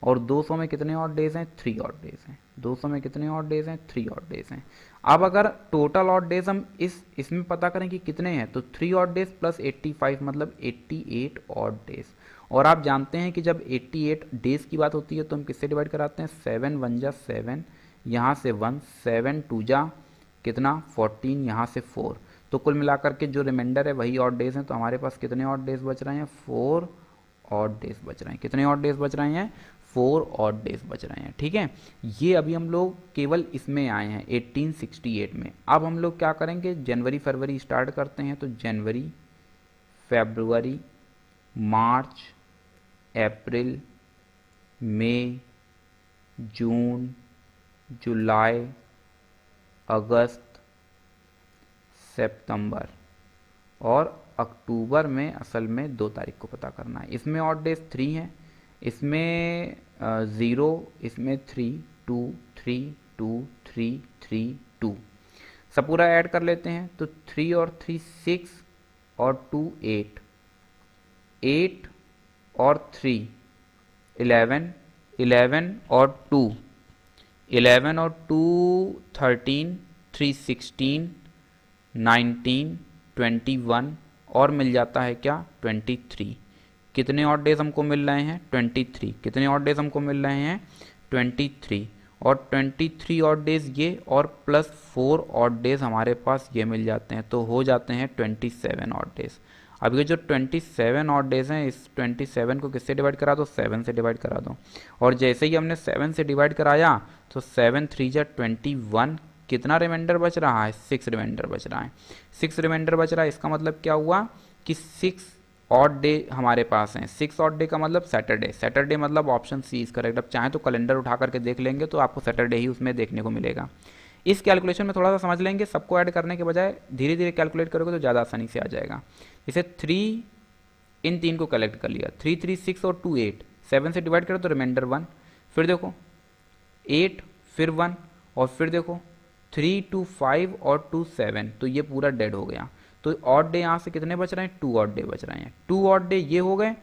और 200 में कितने ऑड डेज हैं, 3 ऑड डेज हैं। 200 में कितने ऑड डेज हैं, 3 ऑड डेज हैं। अब अगर टोटल ऑड डेज हम इसमें पता करें कि कितने हैं, तो 3 ऑड डेज प्लस 85 मतलब 88 ऑड डेज। और आप जानते हैं कि जब 88 डेज की बात होती है तो हम किससे डिवाइड कराते हैं, 7 1 जा 7, यहाँ से 1, 7 2 जा कितना 14, यहाँ से 4, तो कुल मिलाकर के जो रिमाइंडर है वही ऑड डेज हैं। तो हमारे पास कितने ऑड डेज बच रहे हैं, 4 ऑड डेज बच रहे हैं। कितने ऑड डेज बच रहे हैं, 4 ऑड डेज बच रहे हैं। ठीक है, ये अभी हम लोग केवल इसमें आए हैं 1868 में। अब हम लोग क्या करेंगे, जनवरी फरवरी स्टार्ट करते हैं। तो जनवरी, फरवरी, मार्च, अप्रैल, मई, जून, जुलाई, अगस्त, सितंबर, और अक्टूबर में असल में 2 तारीख को पता करना है। इसमें ऑड डेज 3 हैं, इसमें 0, इसमें 3 2 3 2 3 3 2, सब पूरा ऐड कर लेते हैं। तो 3 और 3 6 और 2 8, 8 और 3 11, 11 और 2 11 और 2 13, 3 16, 19 21, और मिल जाता है क्या 23। कितने ऑड डेज हमको मिल रहे हैं, 23। कितने ऑड डेज हमको मिल रहे हैं, 23, और 23 ऑड डेज ये, और प्लस 4 ऑड डेज हमारे पास ये मिल जाते हैं, तो हो जाते हैं 27 ऑड डेज। अब ये जो 27 ऑड डेज हैं, इस 27 को किससे डिवाइड करा दो, 7 से डिवाइड करा दो। और जैसे ही हमने 7 से डिवाइड कराया तो 7 3 जा 21, कितना रिमाइंडर बच रहा है, 6 रिमाइंडर बच रहा है। 6 रिमाइंडर बच रहा है, इसका मतलब क्या हुआ कि 6 ऑड डे हमारे पास हैं। 6 ऑड डे का मतलब सैटरडे, सैटरडे मतलब ऑप्शन सी इज करेक्ट। अब चाहे तो कैलेंडर उठा करके देख लेंगे तो आपको सैटरडे ही उसमें देखने को मिलेगा। इस कैलकुलेशन में थोड़ा सा समझ लेंगे, सबको ऐड करने के बजाय धीरे धीरे कैलकुलेट करोगे तो ज़्यादा आसानी से आ जाएगा। इसे 3 इन 3 को कलेक्ट कर लिया, 3 3 6 और 2 8, 7 से डिवाइड करो तो रिमाइंडर 1, फिर देखो 8 फिर 1, और फिर देखो 3 2 5 और 2 7, तो ये पूरा डेड हो गया। तो ऑड डे यहाँ से कितने बच रहे हैं, 2 ऑड डे बच रहे हैं। 2 ऑड डे ये हो गए,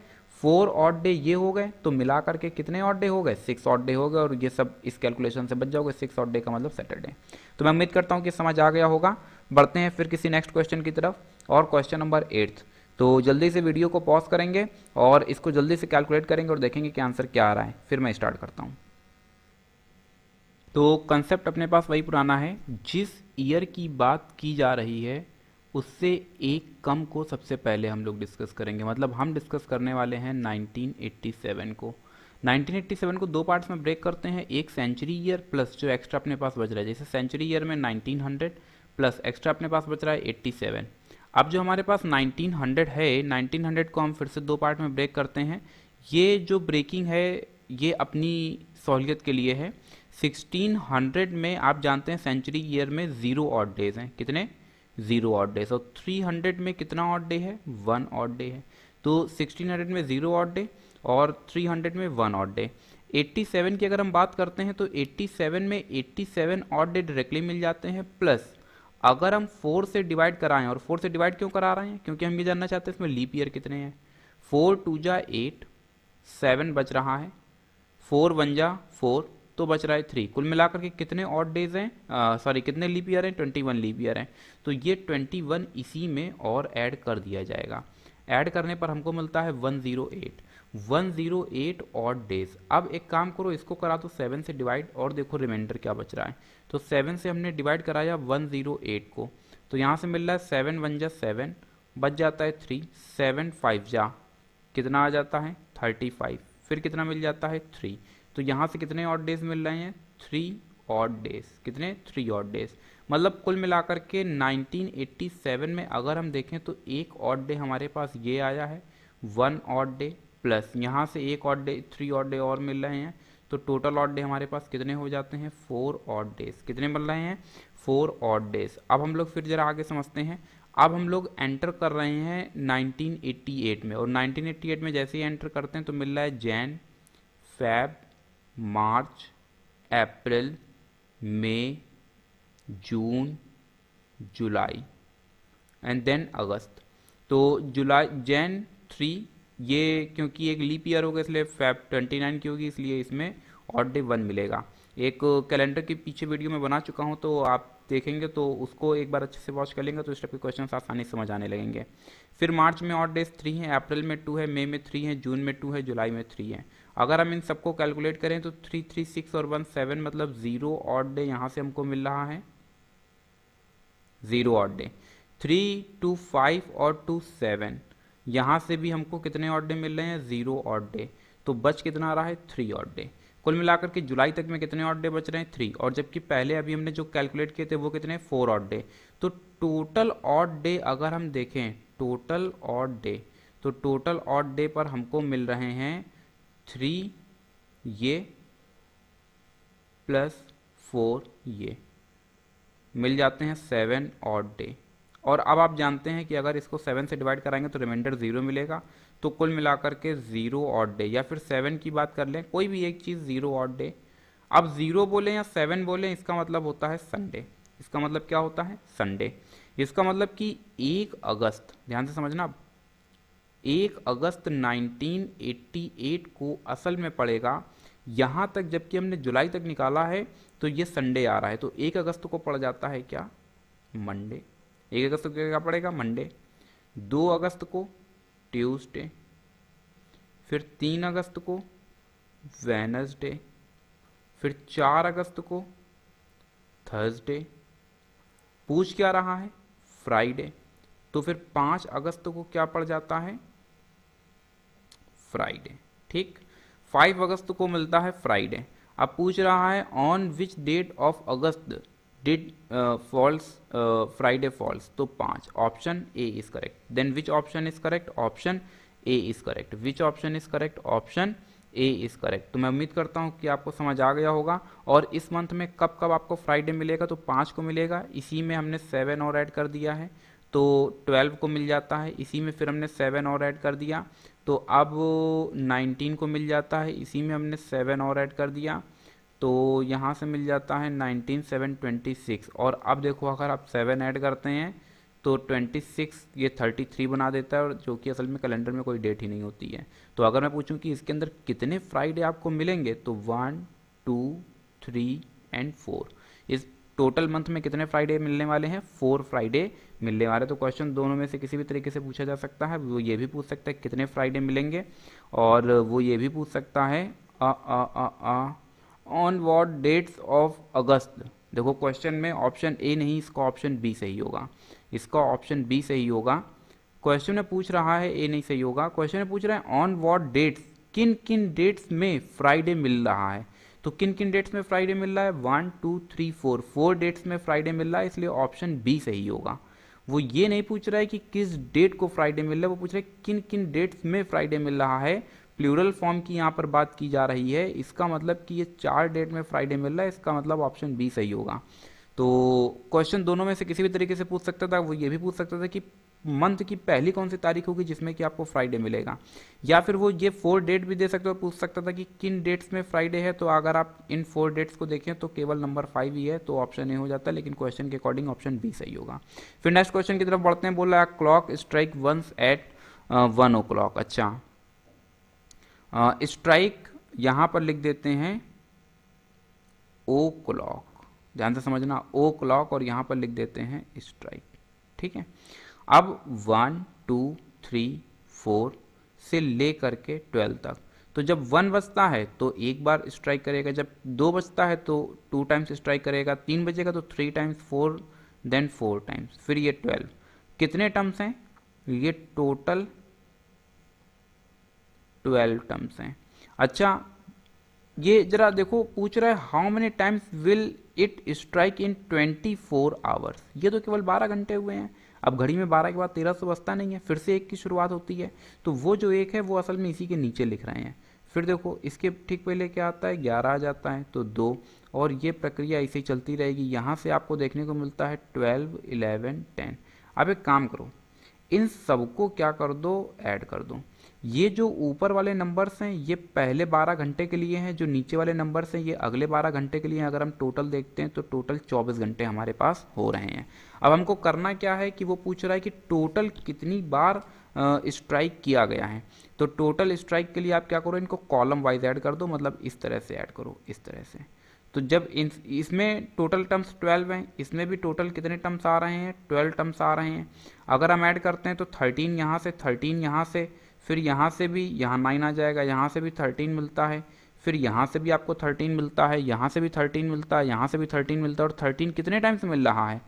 4 ऑड डे ये हो गए, तो मिला करके कितने ऑड डे हो गए, 6 ऑड डे हो गए, और ये सब इस कैलकुलेशन से बच जाओगे। 6 ऑड डे का मतलब सैटरडे। तो मैं उम्मीद करता हूँ कि समझ आ गया होगा। बढ़ते हैं फिर किसी नेक्स्ट क्वेश्चन की तरफ, और क्वेश्चन नंबर 8। तो जल्दी से वीडियो को पॉज करेंगे और इसको जल्दी से कैलकुलेट करेंगे और देखेंगे कि आंसर क्या आ रहा है, फिर मैं स्टार्ट करता हूँ। तो कंसेप्ट अपने पास वही पुराना है, जिस ईयर की बात की जा रही है उससे एक कम को सबसे पहले हम लोग डिस्कस करेंगे। मतलब हम डिस्कस करने वाले हैं 1987 को। 1987 को दो पार्ट्स में ब्रेक करते हैं, एक सेंचुरी ईयर प्लस जो एक्स्ट्रा अपने पास बच रहा है, जैसे सेंचुरी ईयर में 1900 प्लस एक्स्ट्रा अपने पास बच रहा है 87। अब जो हमारे पास 1900 है, 1900 को हम फिर से दो पार्ट में ब्रेक करते हैं। ये जो ब्रेकिंग है ये अपनी सहूलियत के लिए है। 1600 में आप जानते हैं सेंचुरी ईयर में 0 ऑड डेज हैं, कितने 0 ऑड डेज, और 300 में कितना ऑड डे है 1 ऑड डे है। तो 1600 में 0 ऑड डे और 300 में 1 ऑड डे। 87 की अगर हम बात करते हैं तो 87 में 87 ऑड डे डायरेक्टली मिल जाते हैं, प्लस अगर हम 4 से डिवाइड कराएं, और 4 से डिवाइड क्यों करा रहे हैं, क्योंकि हम ये जानना चाहते हैं इसमें लीप ईयर कितने हैं। 4 2 जा 8, 7 बच रहा है, 4 1 जा 4, तो बच रहा है 3। कुल मिलाकर के कितने ऑड डेज हैं, सॉरी कितने लीप ईयर हैं, 21 लीप ईयर हैं। तो ये 21 इसी में और ऐड कर दिया जाएगा। ऐड करने पर हमको मिलता है 108, 108 ऑड डेज। अब एक काम करो, इसको करा तो 7 से डिवाइड और देखो रिमाइंडर क्या बच रहा है। तो 7 से हमने डिवाइड कराया 108 को, तो यहाँ से मिल रहा है 7 1 जा 7, बच जाता है 3, 7 5 जा कितना आ जाता है 35, फिर कितना मिल जाता है 3। तो यहाँ से कितने ऑड डेज मिल रहे हैं 3 ऑड डेज, कितने 3 ऑड डेज। मतलब कुल मिलाकर के 1987 में अगर हम देखें तो एक ऑड डे हमारे पास ये आया है 1 ऑड डे, प्लस यहाँ से एक ऑड डे 3 ऑड डे और मिल रहे हैं। तो टोटल ऑड डे हमारे पास कितने हो जाते हैं 4 ऑड डेज। कितने मिल रहे हैं 4 ऑड डेज। अब हम लोग फिर जरा आगे समझते हैं। अब हम लोग एंटर कर रहे हैं 1988 में, और 1988 में जैसे ही एंटर करते हैं तो मिल रहा है Jan, Feb, March, April, May, June, July and then August. तो जुलाई जैन 3, ये क्योंकि एक लीप ईयर होगा इसलिए फेब 29 की होगी, इसलिए इसमें ऑड डे 1 मिलेगा। एक कैलेंडर के पीछे वीडियो में बना चुका हूँ, तो आप देखेंगे तो उसको एक बार अच्छे से वॉच कर लेंगे तो इस टाइप के क्वेश्चन आसानी से समझ आने लगेंगे। फिर मार्च में ऑड डेज 3 है, अप्रैल में 2 है, मई में 3 है, जून में 2 है, जुलाई में 3 है। अगर हम इन सबको कैलकुलेट करें तो 3 3 6 और 1 7, मतलब 0 ऑड डे यहाँ से हमको मिल रहा है, 0 ऑड डे। 3 2 5 और 2 7, यहाँ से भी हमको कितने ऑड डे मिल रहे हैं 0 ऑड डे। तो बच कितना आ रहा है 3 ऑड डे। कुल मिलाकर के जुलाई तक में कितने ऑड डे बच रहे हैं 3, और जबकि पहले अभी हमने जो कैलकुलेट किए थे वो कितने 4 ऑड डे। तो टोटल ऑड डे अगर हम देखें, टोटल ऑड डे, तो टोटल ऑड डे पर हमको मिल रहे हैं 3 ये प्लस 4 ये, मिल जाते हैं 7 ऑड डे। और अब आप जानते हैं कि अगर इसको 7 से डिवाइड कराएंगे तो रिमाइंडर 0 मिलेगा। तो कुल मिलाकर के 0 ऑड डे, या फिर 7 की बात कर लें, कोई भी एक चीज़ 0 ऑड डे। अब 0 बोलें या 7 बोलें, इसका मतलब होता है संडे। इसका मतलब क्या होता है संडे। इसका मतलब कि 1 अगस्त, ध्यान से समझना, 1 अगस्त 1988 को असल में पड़ेगा यहाँ तक, जबकि हमने जुलाई तक निकाला है तो ये संडे आ रहा है। तो 1 अगस्त को पड़ जाता है क्या मंडे। 1 अगस्त को क्या पड़ेगा मंडे। 2 अगस्त को ट्यूसडे, फिर 3 अगस्त को वेनसडे, फिर 4 अगस्त को थर्सडे, पूछ क्या रहा है फ्राइडे। तो फिर 5 अगस्त को क्या पड़ जाता है फ्राइडे। ठीक, 5 अगस्त को मिलता है फ्राइडे। अब पूछ रहा है on which date of August did falls Friday falls. तो 5, option A is correct. Then which option is correct, option A is correct. Which option is correct, option A is correct. तो मैं उम्मीद करता हूँ कि आपको समझ आ गया होगा। और इस मंथ में कब कब आपको फ्राइडे मिलेगा, तो 5 को मिलेगा, इसी में हमने 7 और ऐड कर दिया है तो 12 को मिल जाता है, इसी में फिर हमने 7 और ऐड कर दिया तो अब 19 को मिल जाता है, इसी में हमने 7 और ऐड कर दिया तो यहाँ से मिल जाता है 19 7 26। और अब देखो अगर आप 7 ऐड करते हैं तो 26 ये 33 बना देता है, और जो कि असल में कैलेंडर में कोई डेट ही नहीं होती है। तो अगर मैं पूछूं कि इसके अंदर कितने फ्राइडे आपको मिलेंगे तो 1 2 3 एंड 4। इस टोटल मंथ में कितने फ्राइडे मिलने वाले हैं 4 फ्राइडे मिलने वाले। तो क्वेश्चन दोनों में से किसी भी तरीके से पूछा जा सकता है। वो ये भी पूछ सकता है कितने फ्राइडे मिलेंगे, और वो ये भी पूछ सकता है on what dates of August. देखो क्वेश्चन में ऑप्शन ए नहीं, इसका ऑप्शन बी सही होगा, इसका ऑप्शन बी सही होगा। क्वेश्चन में पूछ रहा है, ए नहीं सही होगा। क्वेश्चन में पूछ रहा है ऑन व्हाट डेट्स, किन किन डेट्स में फ्राइडे मिल रहा है। तो किन किन डेट्स में फ्राइडे मिल रहा है, 1 2 3 4, 4 डेट्स में फ्राइडे मिल रहा है, इसलिए ऑप्शन बी सही होगा। वो ये नहीं पूछ रहा है कि किस डेट को फ्राइडे मिल रहा है, वो पूछ रहा है किन किन डेट्स में फ्राइडे मिल रहा है। प्लूरल फॉर्म की यहाँ पर बात की जा रही है, इसका मतलब कि ये 4 डेट में फ्राइडे मिल रहा है, इसका मतलब ऑप्शन बी सही होगा। तो क्वेश्चन दोनों में से किसी भी तरीके से पूछ सकता था। वो ये भी पूछ सकता था कि मंथ की पहली कौन सी तारीख होगी जिसमें कि आपको फ्राइडे मिलेगा, या फिर वो ये 4 डेट भी दे सकते हो, पूछ सकता था कि किन डेट्स में फ्राइडे है। तो अगर आप इन 4 डेट्स को देखें तो केवल नंबर 5 ही है, तो ऑप्शन ए हो जाता है, लेकिन क्वेश्चन के अकॉर्डिंग ऑप्शन बी सही होगा। फिर नेक्स्ट क्वेश्चन की तरफ बढ़ते हैं। बोल रहा है clock strike once at 1 o'clock। अच्छा, स्ट्राइक यहाँ पर लिख देते हैं ओ क्लॉक, ध्यान से समझना, ओ क्लॉक, और यहाँ पर लिख देते हैं स्ट्राइक। ठीक है, अब 1 2 3 4 से ले करके 12 तक, तो जब 1 बजता है तो एक बार स्ट्राइक करेगा, जब 2 बजता है तो 2 टाइम्स स्ट्राइक करेगा, 3 बजेगा तो 3 टाइम्स, 4 देन 4 टाइम्स, फिर ये 12। कितने टर्म्स हैं ये, टोटल 12 टर्म्स हैं। अच्छा, ये जरा देखो, पूछ रहा है how many times will it strike in 24 hours. ये तो केवल 12 घंटे हुए हैं। अब घड़ी में 12 के बाद 13 तो बजता नहीं है, फिर से एक की शुरुआत होती है, तो वो जो एक है वो असल में इसी के नीचे लिख रहे हैं। फिर देखो इसके ठीक पहले क्या आता है, 11 आ जाता है, तो 2, और ये प्रक्रिया ऐसे ही चलती रहेगी। यहाँ से आपको देखने को मिलता है 12 11 10। अब एक काम करो, इन सबको क्या कर दो, ऐड कर दो। ये जो ऊपर वाले नंबर्स हैं ये पहले 12 घंटे के लिए हैं, जो नीचे वाले नंबर्स हैं ये अगले 12 घंटे के लिए हैं। अगर हम टोटल देखते हैं तो टोटल 24 घंटे हमारे पास हो रहे हैं। अब हमको करना क्या है कि वो पूछ रहा है कि टोटल कितनी बार स्ट्राइक किया गया है। तो टोटल स्ट्राइक के लिए आप क्या करो, इनको कॉलम वाइज ऐड कर दो, मतलब इस तरह से ऐड करो, इस तरह से। तो जब इसमें टोटल टर्म्स 12 हैं, इसमें भी टोटल कितने टर्म्स आ रहे हैं, 12 टर्म्स आ रहे हैं। अगर हम ऐड करते हैं तो 13 यहाँ से, 13 यहाँ से, फिर यहाँ से भी, यहाँ 9 आ जाएगा, यहाँ से भी 13 मिलता है, फिर यहाँ से भी आपको 13 मिलता है, यहाँ से भी 13 मिलता है, यहाँ से भी 13 मिलता है, और 13 कितने टाइम्स मिल रहा है,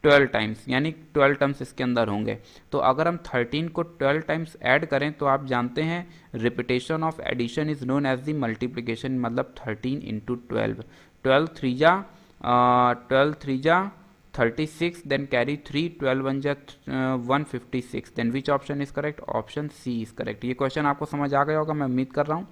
12 टाइम्स, यानी 12 टर्म्स इसके अंदर होंगे। तो अगर हम 13 को 12 टाइम्स ऐड करें तो आप जानते हैं repetition of addition is known as the multiplication, मतलब 13 इंटू 12, 12 3 जा 36, देन कैरी 3, 12 1 जा 156, then which option is correct, option C is correct. ये क्वेश्चन आपको समझ आ गया होगा, मैं उम्मीद कर रहा हूँ।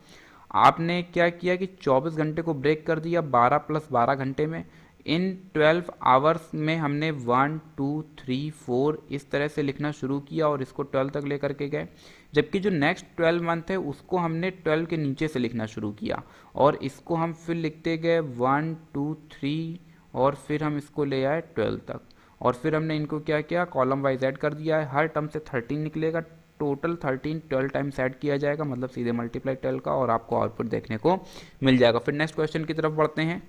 आपने क्या किया कि 24 घंटे को ब्रेक कर दिया 12 प्लस 12 घंटे में। इन 12 आवर्स में हमने 1 2 3 4 इस तरह से लिखना शुरू किया और इसको 12 तक लेकर के गए, जबकि जो नेक्स्ट 12 मंथ है उसको हमने 12 के नीचे से लिखना शुरू किया और इसको हम फिर लिखते गए 1 2 3 और फिर हम इसको ले आए 12 तक, और फिर हमने इनको क्या किया, कॉलम वाइज ऐड कर दिया है। हर टर्म से 13 निकलेगा, टोटल 13 12 टाइम्स ऐड किया जाएगा, मतलब सीधे मल्टीप्लाई 12 का, और आपको आउटपुट देखने को मिल जाएगा। फिर नेक्स्ट क्वेश्चन की तरफ बढ़ते हैं।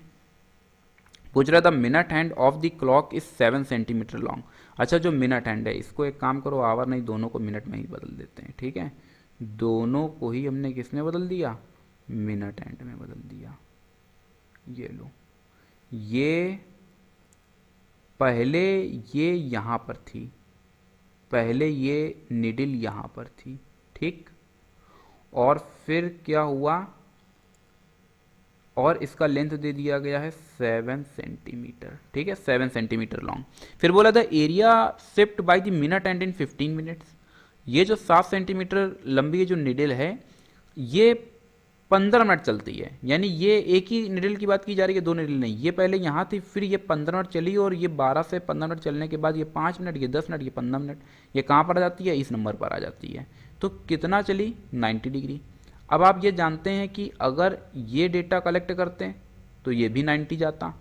पूछ रहा था minute hand of the clock is 7 centimetre long. अच्छा, जो मिनट हैंड है इसको एक काम करो, आवर नहीं, दोनों को मिनट में ही बदल देते हैं। ठीक है, दोनों को ही हमने किस में बदल दिया, मिनट हैंड में बदल दिया। ये लो, ये पहले ये यहाँ पर थी, पहले ये निडिल यहाँ पर थी, ठीक, और फिर क्या हुआ, और इसका लेंथ दे दिया गया है 7 सेंटीमीटर। ठीक है, 7 सेंटीमीटर लॉन्ग। फिर बोला था area shift by the minute and in 15 minutes. ये जो 7 सेंटीमीटर लंबी जो निडल है ये 15 मिनट चलती है, यानी ये एक ही निडल की बात की जा रही है, दो निडल नहीं। ये पहले यहाँ थी, फिर ये 15 मिनट चली, और ये 12 से 15 मिनट चलने के बाद ये 5 मिनट, ये 10 मिनट, ये 15 मिनट, ये कहाँ पर आ जाती है, इस नंबर पर आ जाती है। तो कितना चली, 90 डिग्री। अब आप ये जानते हैं कि अगर ये डेटा कलेक्ट करते हैं तो ये भी 90 जाता,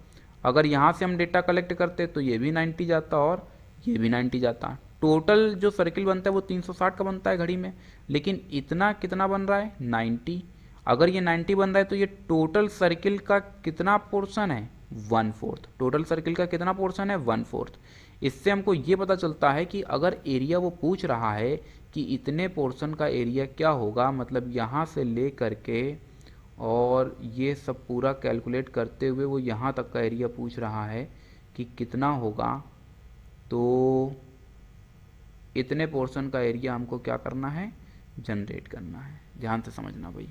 अगर यहाँ से हम डेटा कलेक्ट करते तो ये भी 90 जाता और ये भी 90 जाता। टोटल जो सर्किल बनता है वो 360 का बनता है घड़ी में, लेकिन इतना कितना बन रहा है, 90। अगर ये 90 बन रहा है तो ये टोटल सर्किल का कितना पोर्शन है, 1/4। टोटल सर्किल का कितना पोर्शन है, 1/4। इससे हमको ये पता चलता है कि अगर एरिया वो पूछ रहा है कि इतने पोर्शन का एरिया क्या होगा, मतलब यहाँ से ले करके और ये सब पूरा कैलकुलेट करते हुए वो यहाँ तक का एरिया पूछ रहा है कि कितना होगा। तो इतने पोर्शन का एरिया हमको क्या करना है, जनरेट करना है। ध्यान से समझना भाई,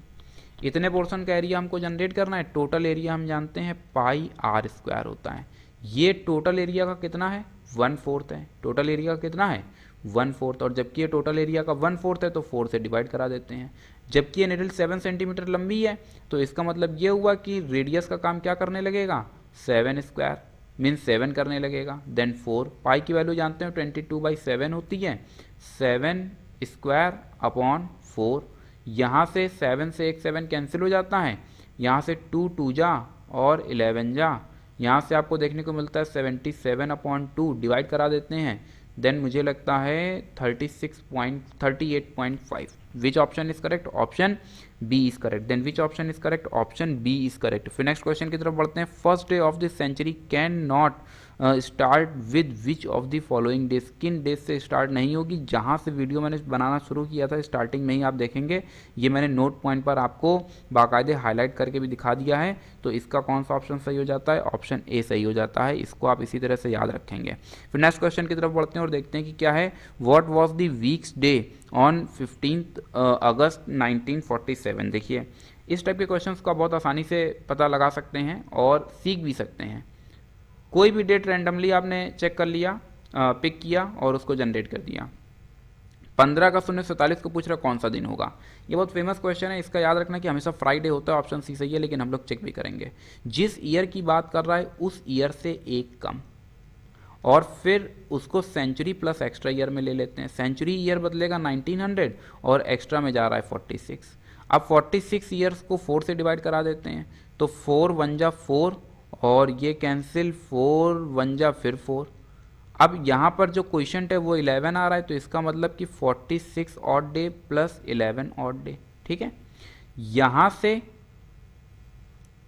इतने पोर्शन का एरिया हमको जनरेट करना है। टोटल एरिया हम जानते हैं पाई आर स्क्वायर होता है। ये टोटल एरिया का कितना है, 1/4 है। टोटल एरिया का कितना है, 1/4। और जबकि ये टोटल एरिया का 1/4 है तो 4 से डिवाइड करा देते हैं। जबकि ये निडल 7 सेंटीमीटर लंबी है तो इसका मतलब ये हुआ कि रेडियस का काम क्या करने लगेगा, 7 स्क्वायर मीन्स 7 करने लगेगा। देन 4, पाई की वैल्यू जानते हैं 22/7 होती है। 7 स्क्वायर अपॉन 4। यहाँ से 7 से एक 7 कैंसिल हो जाता है, यहाँ से 2 2 जा और 11 जा, यहाँ से आपको देखने को मिलता है 77/2 डिवाइड करा देते हैं। देन मुझे लगता है 38.5। Which option is correct, option B is correct. Then which option is correct, option B is correct. फिर नेक्स्ट क्वेश्चन की तरफ बढ़ते हैं। First day of this century can not start with which of the following days, किन days से start नहीं होगी। जहाँ से वीडियो मैंने बनाना शुरू किया था स्टार्टिंग में ही आप देखेंगे, ये मैंने नोट पॉइंट पर आपको बाकायदे हाईलाइट करके भी दिखा दिया है। तो इसका कौन सा ऑप्शन सही हो जाता है, ऑप्शन ए सही हो जाता है। इसको आप इसी तरह से याद रखेंगे। फिर नेक्स्ट क्वेश्चन की तरफ बढ़ते हैं और देखते हैं कि क्या है। What was the weeks day on 15 अगस्त 1947। देखिए इस टाइप के क्वेश्चंस का बहुत आसानी से पता लगा सकते हैं और सीख भी सकते हैं। कोई भी डेट रैंडमली आपने चेक कर लिया, पिक किया और उसको जनरेट कर दिया। 15/0/47 को पूछ रहा कौन सा दिन होगा। ये बहुत फेमस क्वेश्चन है, इसका याद रखना कि हमेशा फ्राइडे होता है। ऑप्शन सी सही है, लेकिन हम लोग चेक भी करेंगे। जिस ईयर की बात कर रहा है उस ईयर से एक कम, और फिर उसको सेंचुरी प्लस एक्स्ट्रा ईयर में ले लेते हैं। सेंचुरी ईयर बदलेगा 1900 और एक्स्ट्रा में जा रहा है 46। अब 46 ईयर्स को 4 से डिवाइड करा देते हैं तो 4 1 जा 4 और ये कैंसिल, 4 1 जा फिर 4। अब यहाँ पर जो क्वेश्चन है वो 11 आ रहा है, तो इसका मतलब कि 46 odd debt plus 11 odd day. ठीक है, यहाँ से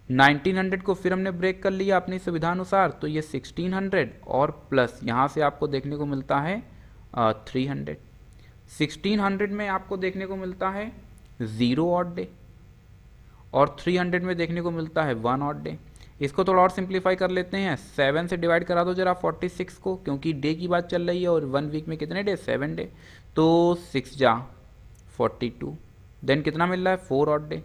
1900 को फिर हमने ब्रेक कर लिया अपनी सुविधानुसार, तो ये 1600 और प्लस यहाँ से आपको देखने को मिलता है 300। 1600 में आपको देखने को मिलता है 0 ऑड डे और 300 में देखने को मिलता है 1 ऑड डे। इसको थोड़ा और सिंप्लीफाई कर लेते हैं। 7 से डिवाइड करा दो जरा 46 को, क्योंकि डे की बात चल रही है और 1 वीक में कितने डे, 7 डे। तो 6 जा 42। देन कितना मिल रहा है, 4 ऑड डे।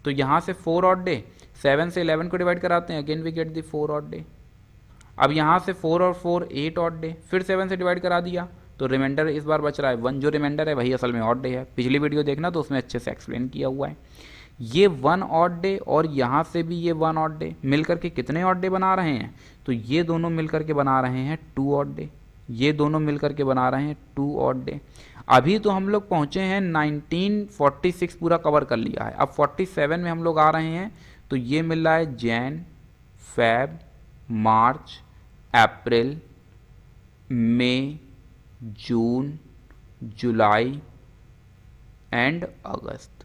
तो यहाँ से 4 ऑड डे, 7 से 11 को डिवाइड कराते हैं, again we get the 4 odd day. अब यहाँ से 4 और 4 8 ऑड डे, फिर 7 से डिवाइड करा दिया तो रिमाइंडर इस बार बच रहा है 1। जो रिमाइंडर है वही असल में ऑड डे है। पिछली वीडियो देखना तो उसमें अच्छे से एक्सप्लेन किया हुआ है। ये 1 ऑड डे और यहाँ से भी ये 1 ऑड डे मिलकर के कितने ऑड डे बना रहे हैं, तो ये दोनों मिलकर के बना रहे हैं 2 ऑड डे। ये दोनों मिलकर के बना रहे हैं 2 ऑड डे। अभी तो हम लोग पहुँचे हैं 1946 पूरा कवर कर लिया है। अब 47 में हम लोग आ रहे हैं, तो ये मिल रहा है Jan, Feb, March, April, May, June, July and August.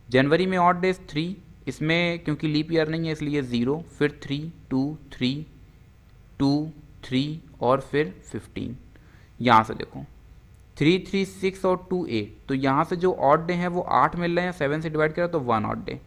जनवरी में ऑड डेज 3, इसमें क्योंकि लीप ईयर नहीं है इसलिए 0, फिर 3 2 3 2 3 और फिर 15। यहाँ से देखो 3 3 6 और 2 8, तो यहाँ से जो ऑड डे हैं वो 8 मिल रहे हैं। 7 से डिवाइड करा तो 1 ऑड डे।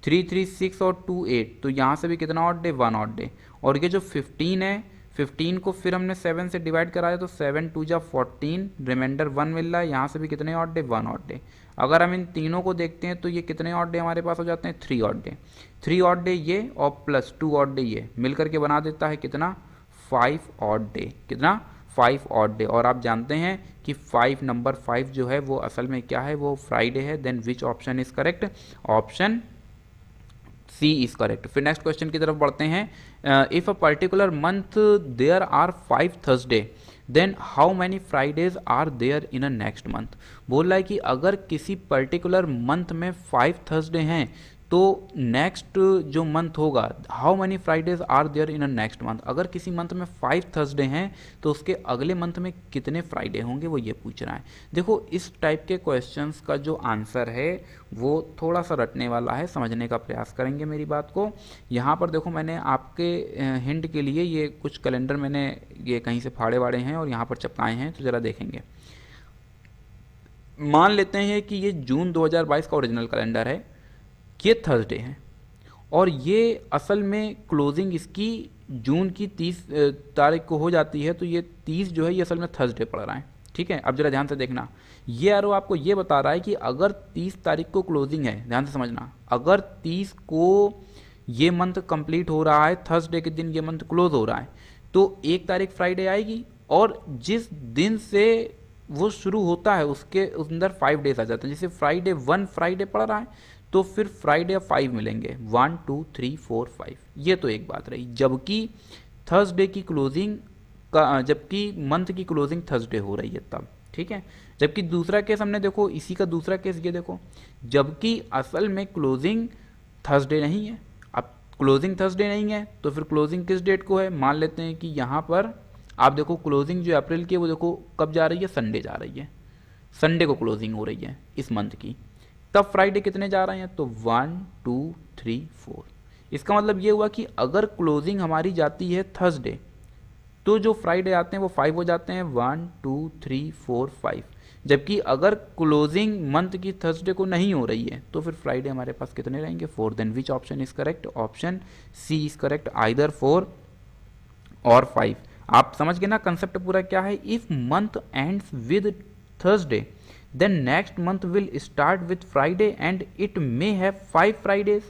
3 3 6 और 2 8, तो यहाँ से भी कितना ऑड डे, 1 ऑड डे। और ये जो 15 है, 15 को फिर हमने 7 से डिवाइड कराया तो 7 2 जा 14, रिमाइंडर 1 मिल रहा है। यहाँ से भी कितने ऑड डे, 1 ऑड डे। अगर हम इन तीनों को देखते हैं तो ये कितने ऑड डे हमारे पास हो जाते हैं, 3 ऑड डे। 3 ऑड डे ये और प्लस 2 ऑड डे ये मिलकर के बना देता है कितना, 5 ऑड डे। कितना, 5 ऑड डे। और आप जानते हैं कि 5 नंबर 5 जो है वो असल में क्या है, वो फ्राइडे है। Then which option is correct, option C is correct. फिर नेक्स्ट क्वेश्चन की तरफ बढ़ते हैं। If a particular month there are 5 Thursday then how many Fridays are there in a next month. बोल रहा है कि अगर किसी पर्टिकुलर मंथ में 5 थर्सडे हैं तो नेक्स्ट जो मंथ होगा, how many Fridays are there in a next month. अगर किसी मंथ में 5 थर्सडे हैं तो उसके अगले मंथ में कितने फ्राइडे होंगे, वो ये पूछ रहा है। देखो इस टाइप के क्वेश्चंस का जो आंसर है वो थोड़ा सा रटने वाला है, समझने का प्रयास करेंगे मेरी बात को। यहाँ पर देखो मैंने आपके हिंट के लिए ये कुछ कैलेंडर मैंने ये कहीं से फाड़े वाड़े हैं और यहाँ पर चिपकाए हैं, तो ज़रा देखेंगे। मान लेते हैं कि ये जून 2022 का ओरिजिनल कैलेंडर है, ये थर्सडे है। और ये असल में क्लोजिंग इसकी जून की 30 तारीख को हो जाती है, तो ये 30 जो है ये असल में थर्सडे पड़ रहा है। ठीक है, अब जरा ध्यान से देखना, ये एरो आपको ये बता रहा है कि अगर 30 तारीख को क्लोजिंग है, ध्यान से समझना, अगर 30 को ये मंथ कंप्लीट हो रहा है, थर्सडे के दिन ये मंथ क्लोज हो रहा है, तो 1 तारीख फ्राइडे आएगी और जिस दिन से वो शुरू होता है उसके अंदर 5 डेज आ जाते हैं। जैसे फ्राइडे 1 फ्राइडे पड़ रहा है तो फिर फ्राइडे 5 मिलेंगे, 1 2 3 4 5। ये तो एक बात रही, जबकि थर्सडे की क्लोजिंग का, जबकि मंथ की क्लोजिंग थर्सडे हो रही है तब। ठीक है, जबकि दूसरा केस हमने देखो, इसी का दूसरा केस ये देखो, जबकि असल में क्लोजिंग थर्सडे नहीं है। अब क्लोजिंग थर्सडे नहीं है तो फिर क्लोजिंग किस डेट को है, मान लेते हैं कि यहाँ पर आप देखो क्लोजिंग जो अप्रैल की है वो देखो कब जा रही है, संडे जा रही है, संडे को क्लोजिंग हो रही है इस मंथ की। तब फ्राइडे कितने जा रहे हैं, तो 1 2 3 4। इसका मतलब ये हुआ कि अगर क्लोजिंग हमारी जाती है थर्सडे तो जो फ्राइडे आते हैं वो 5 हो जाते हैं, 1 2 3 4 5। जबकि अगर क्लोजिंग मंथ की थर्सडे को नहीं हो रही है तो फिर फ्राइडे हमारे पास कितने रहेंगे, 4। Then which option is correct, option C is correct, either 4 और 5। आप समझ गए ना कंसेप्ट पूरा क्या है। If month ends with Thursday then next month will start with Friday and it may have 5 Fridays,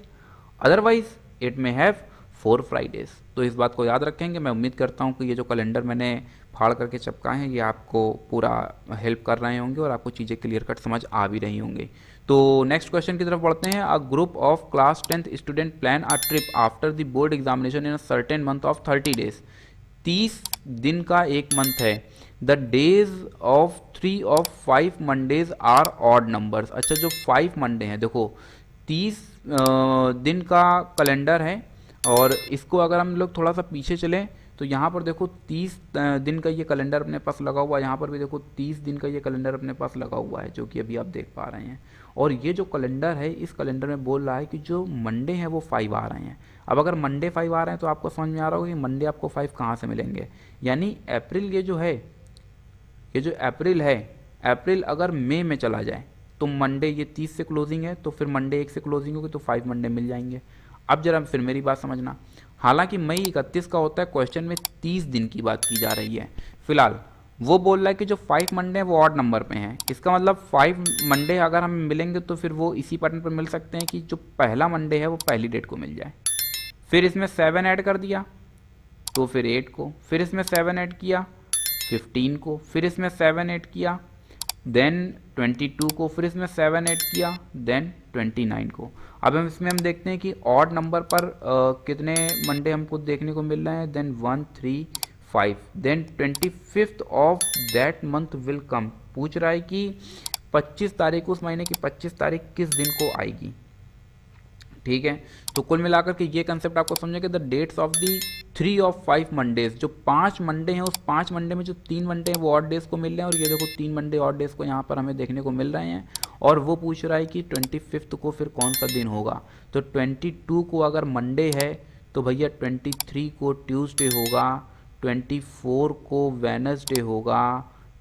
otherwise it may have 4 Fridays. तो इस बात को याद रखेंगे। मैं उम्मीद करता हूँ कि ये जो कैलेंडर मैंने फाड़ करके चिपकाए हैं ये आपको पूरा हेल्प कर रहे होंगे और आपको चीज़ें क्लियर कट समझ आ भी रही होंगी। तो नेक्स्ट क्वेश्चन की तरफ बढ़ते हैं। A group of class 10th student plan a trip after the board examination in a certain month of 30 days. 30 दिन का एक मंथ है। The days of 3 of 5 Mondays are odd numbers. अच्छा, जो 5 मंडे हैं, देखो 30 दिन का कैलेंडर है और इसको अगर हम लोग थोड़ा सा पीछे चलें तो यहाँ पर देखो 30 दिन का ये कैलेंडर अपने पास लगा हुआ है, यहाँ पर भी देखो 30 दिन का ये कैलेंडर अपने पास लगा हुआ है, जो कि अभी आप देख पा रहे हैं। और ये जो कैलेंडर है, इस कैलेंडर में बोल रहा है कि जो मंडे हैं वो 5 आ रहे हैं। अब अगर मंडे 5 आ रहे हैं तो आपको समझ में आ रहा होगा कि मंडे आपको 5 कहाँ से मिलेंगे। यानी अप्रैल ये जो है, ये जो अप्रैल है, अप्रैल अगर मई में चला जाए तो मंडे ये 30 से क्लोजिंग है, तो फिर मंडे 1 से क्लोजिंग होगी तो 5 मंडे मिल जाएंगे। अब जरा फिर मेरी बात समझना, हालांकि मई 31 का होता है, क्वेश्चन में 30 दिन की बात की जा रही है। फिलहाल वो बोल रहा है कि जो 5 मंडे हैं वो ऑड नंबर पे हैं। इसका मतलब 5 मंडे अगर हमें मिलेंगे तो फिर वो इसी पैटर्न पर मिल सकते हैं कि जो पहला मंडे है वो पहली डेट को मिल जाए। फिर इसमें 7 ऐड कर दिया तो फिर 8 को, फिर इसमें 7 ऐड किया 15 को, फिर इसमें 7 ऐड किया देन 22 को, फिर इसमें 7 ऐड किया देन 29 को। अब हम इसमें हम देखते हैं कि ऑड नंबर पर कितने मंडे हमको देखने को मिल रहे हैं। Then 1 3 5 then 25th of that month will come. पूछ रहा है कि 25 तारीख, उस महीने की 25 तारीख किस दिन को आएगी। ठीक है, तो कुल मिलाकर के ये कंसेप्ट आपको समझेंगे। The dates of the 3 of 5 Mondays, जो 5 मंडे हैं उस 5 मंडे में जो 3 मंडे हैं वो ऑड डेज को मिल रहे हैं, और ये देखो 3 मंडे ऑड डेज को यहाँ पर हमें देखने को मिल रहे हैं। और वो पूछ रहा है कि 25th को फिर कौन सा दिन होगा। तो 22 को अगर मंडे है तो भैया 23 को ट्यूसडे होगा, 24 को वेनसडे होगा,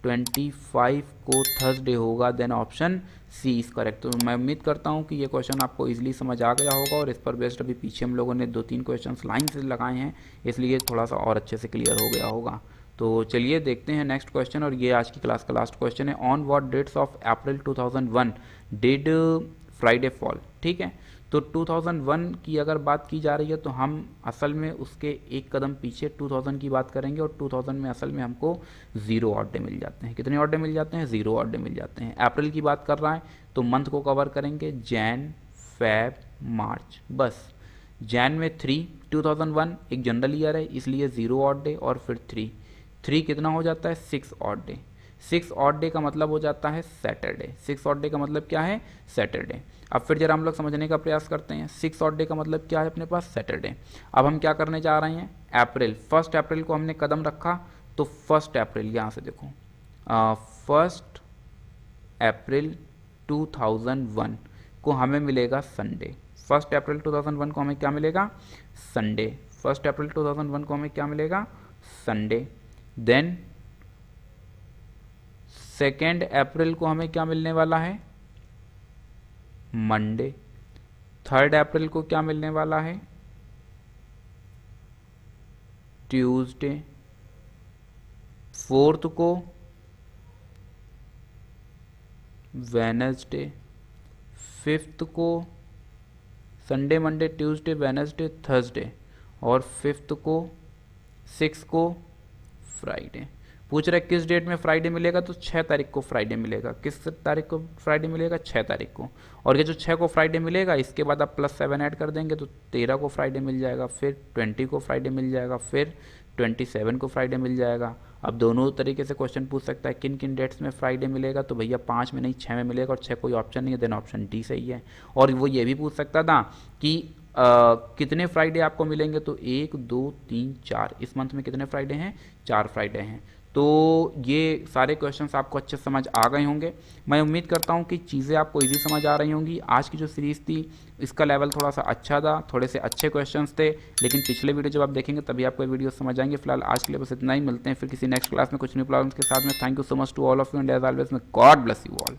25 को थर्सडे होगा। Then option C is correct. तो मैं उम्मीद करता हूँ कि ये क्वेश्चन आपको इजीली समझ आ गया होगा, और इस पर बेस्ड अभी पीछे हम लोगों ने 2-3 क्वेश्चंस लाइन से लगाए हैं, इसलिए थोड़ा सा और अच्छे से क्लियर हो गया होगा। तो चलिए देखते हैं नेक्स्ट क्वेश्चन, और ये आज की क्लास का लास्ट क्वेश्चन है। On what dates of April 2001 did Friday fall. ठीक है, तो 2001 की अगर बात की जा रही है तो हम असल में उसके एक कदम पीछे 2000 की बात करेंगे, और 2000 में असल में हमको 0 ऑड डे मिल जाते हैं। कितने ऑड डे मिल जाते हैं, 0 ऑड डे मिल जाते हैं। अप्रैल की बात कर रहा है तो मंथ को कवर करेंगे, जैन फेब मार्च, बस। जैन में 3, 2001 एक जनरल ईयर है इसलिए 0 ऑड डे, और फिर 3 कितना हो जाता है, 6 ऑड डे। 6 ऑड डे का मतलब हो जाता है सैटरडे। 6 ऑड डे का मतलब क्या है, सैटरडे। अब फिर जरा हम लोग समझने का प्रयास करते हैं, 6 ऑड डे का मतलब क्या है अपने पास, सैटरडे। अब हम क्या करने जा रहे हैं, अप्रैल 1 अप्रैल को हमने कदम रखा, तो 1 अप्रैल यहाँ से देखो 1 अप्रैल 2001 को हमें मिलेगा संडे। 1 अप्रैल 2001 को हमें क्या मिलेगा, संडे। 1 अप्रैल 2001 को हमें क्या मिलेगा, संडे। देन 2 अप्रैल को हमें क्या मिलने वाला है, मंडे। 3 अप्रैल को क्या मिलने वाला है? ट्यूसडे। 4 को वेनसडे। 5 को Sunday, Monday, Tuesday, Wednesday, Thursday. और 5 को 6 को फ्राइडे। पूछ रहे किस डेट में फ्राइडे मिलेगा, तो 6 तारीख को फ्राइडे मिलेगा। किस तारीख को फ्राइडे मिलेगा? 6 तारीख को। और ये जो 6 को फ्राइडे मिलेगा, इसके बाद आप +7 ऐड कर देंगे तो 13 को फ्राइडे मिल जाएगा, फिर 20 को फ्राइडे मिल जाएगा, फिर 27 को फ्राइडे मिल जाएगा। अब दोनों तरीके से क्वेश्चन पूछ सकता है किन किन डेट्स में फ्राइडे मिलेगा, तो भैया 5 में नहीं 6 में मिलेगा, और 6 कोई ऑप्शन नहीं है, देन ऑप्शन डी सही है। और वो ये भी पूछ सकता था कि कितने फ्राइडे आपको मिलेंगे, तो 1 2 3 4, इस मंथ में कितने फ्राइडे हैं? 4 फ्राइडे हैं। तो ये सारे क्वेश्चंस आपको अच्छे समझ आ गए होंगे। मैं उम्मीद करता हूँ कि चीज़ें आपको इजी समझ आ रही होंगी। आज की जो सीरीज़ थी इसका लेवल थोड़ा सा अच्छा था, थोड़े से अच्छे क्वेश्चंस थे, लेकिन पिछले वीडियो जब आप देखेंगे तभी आपको वीडियो समझ आएंगे। फिलहाल आज के लिए बस इतना ही, मिलते हैं फिर किसी नेक्स्ट क्लास में कुछ न्यू प्रॉब्लम्स के साथ में। Thank you so much to all of you and as always में गॉड ब्लेस यू ऑल।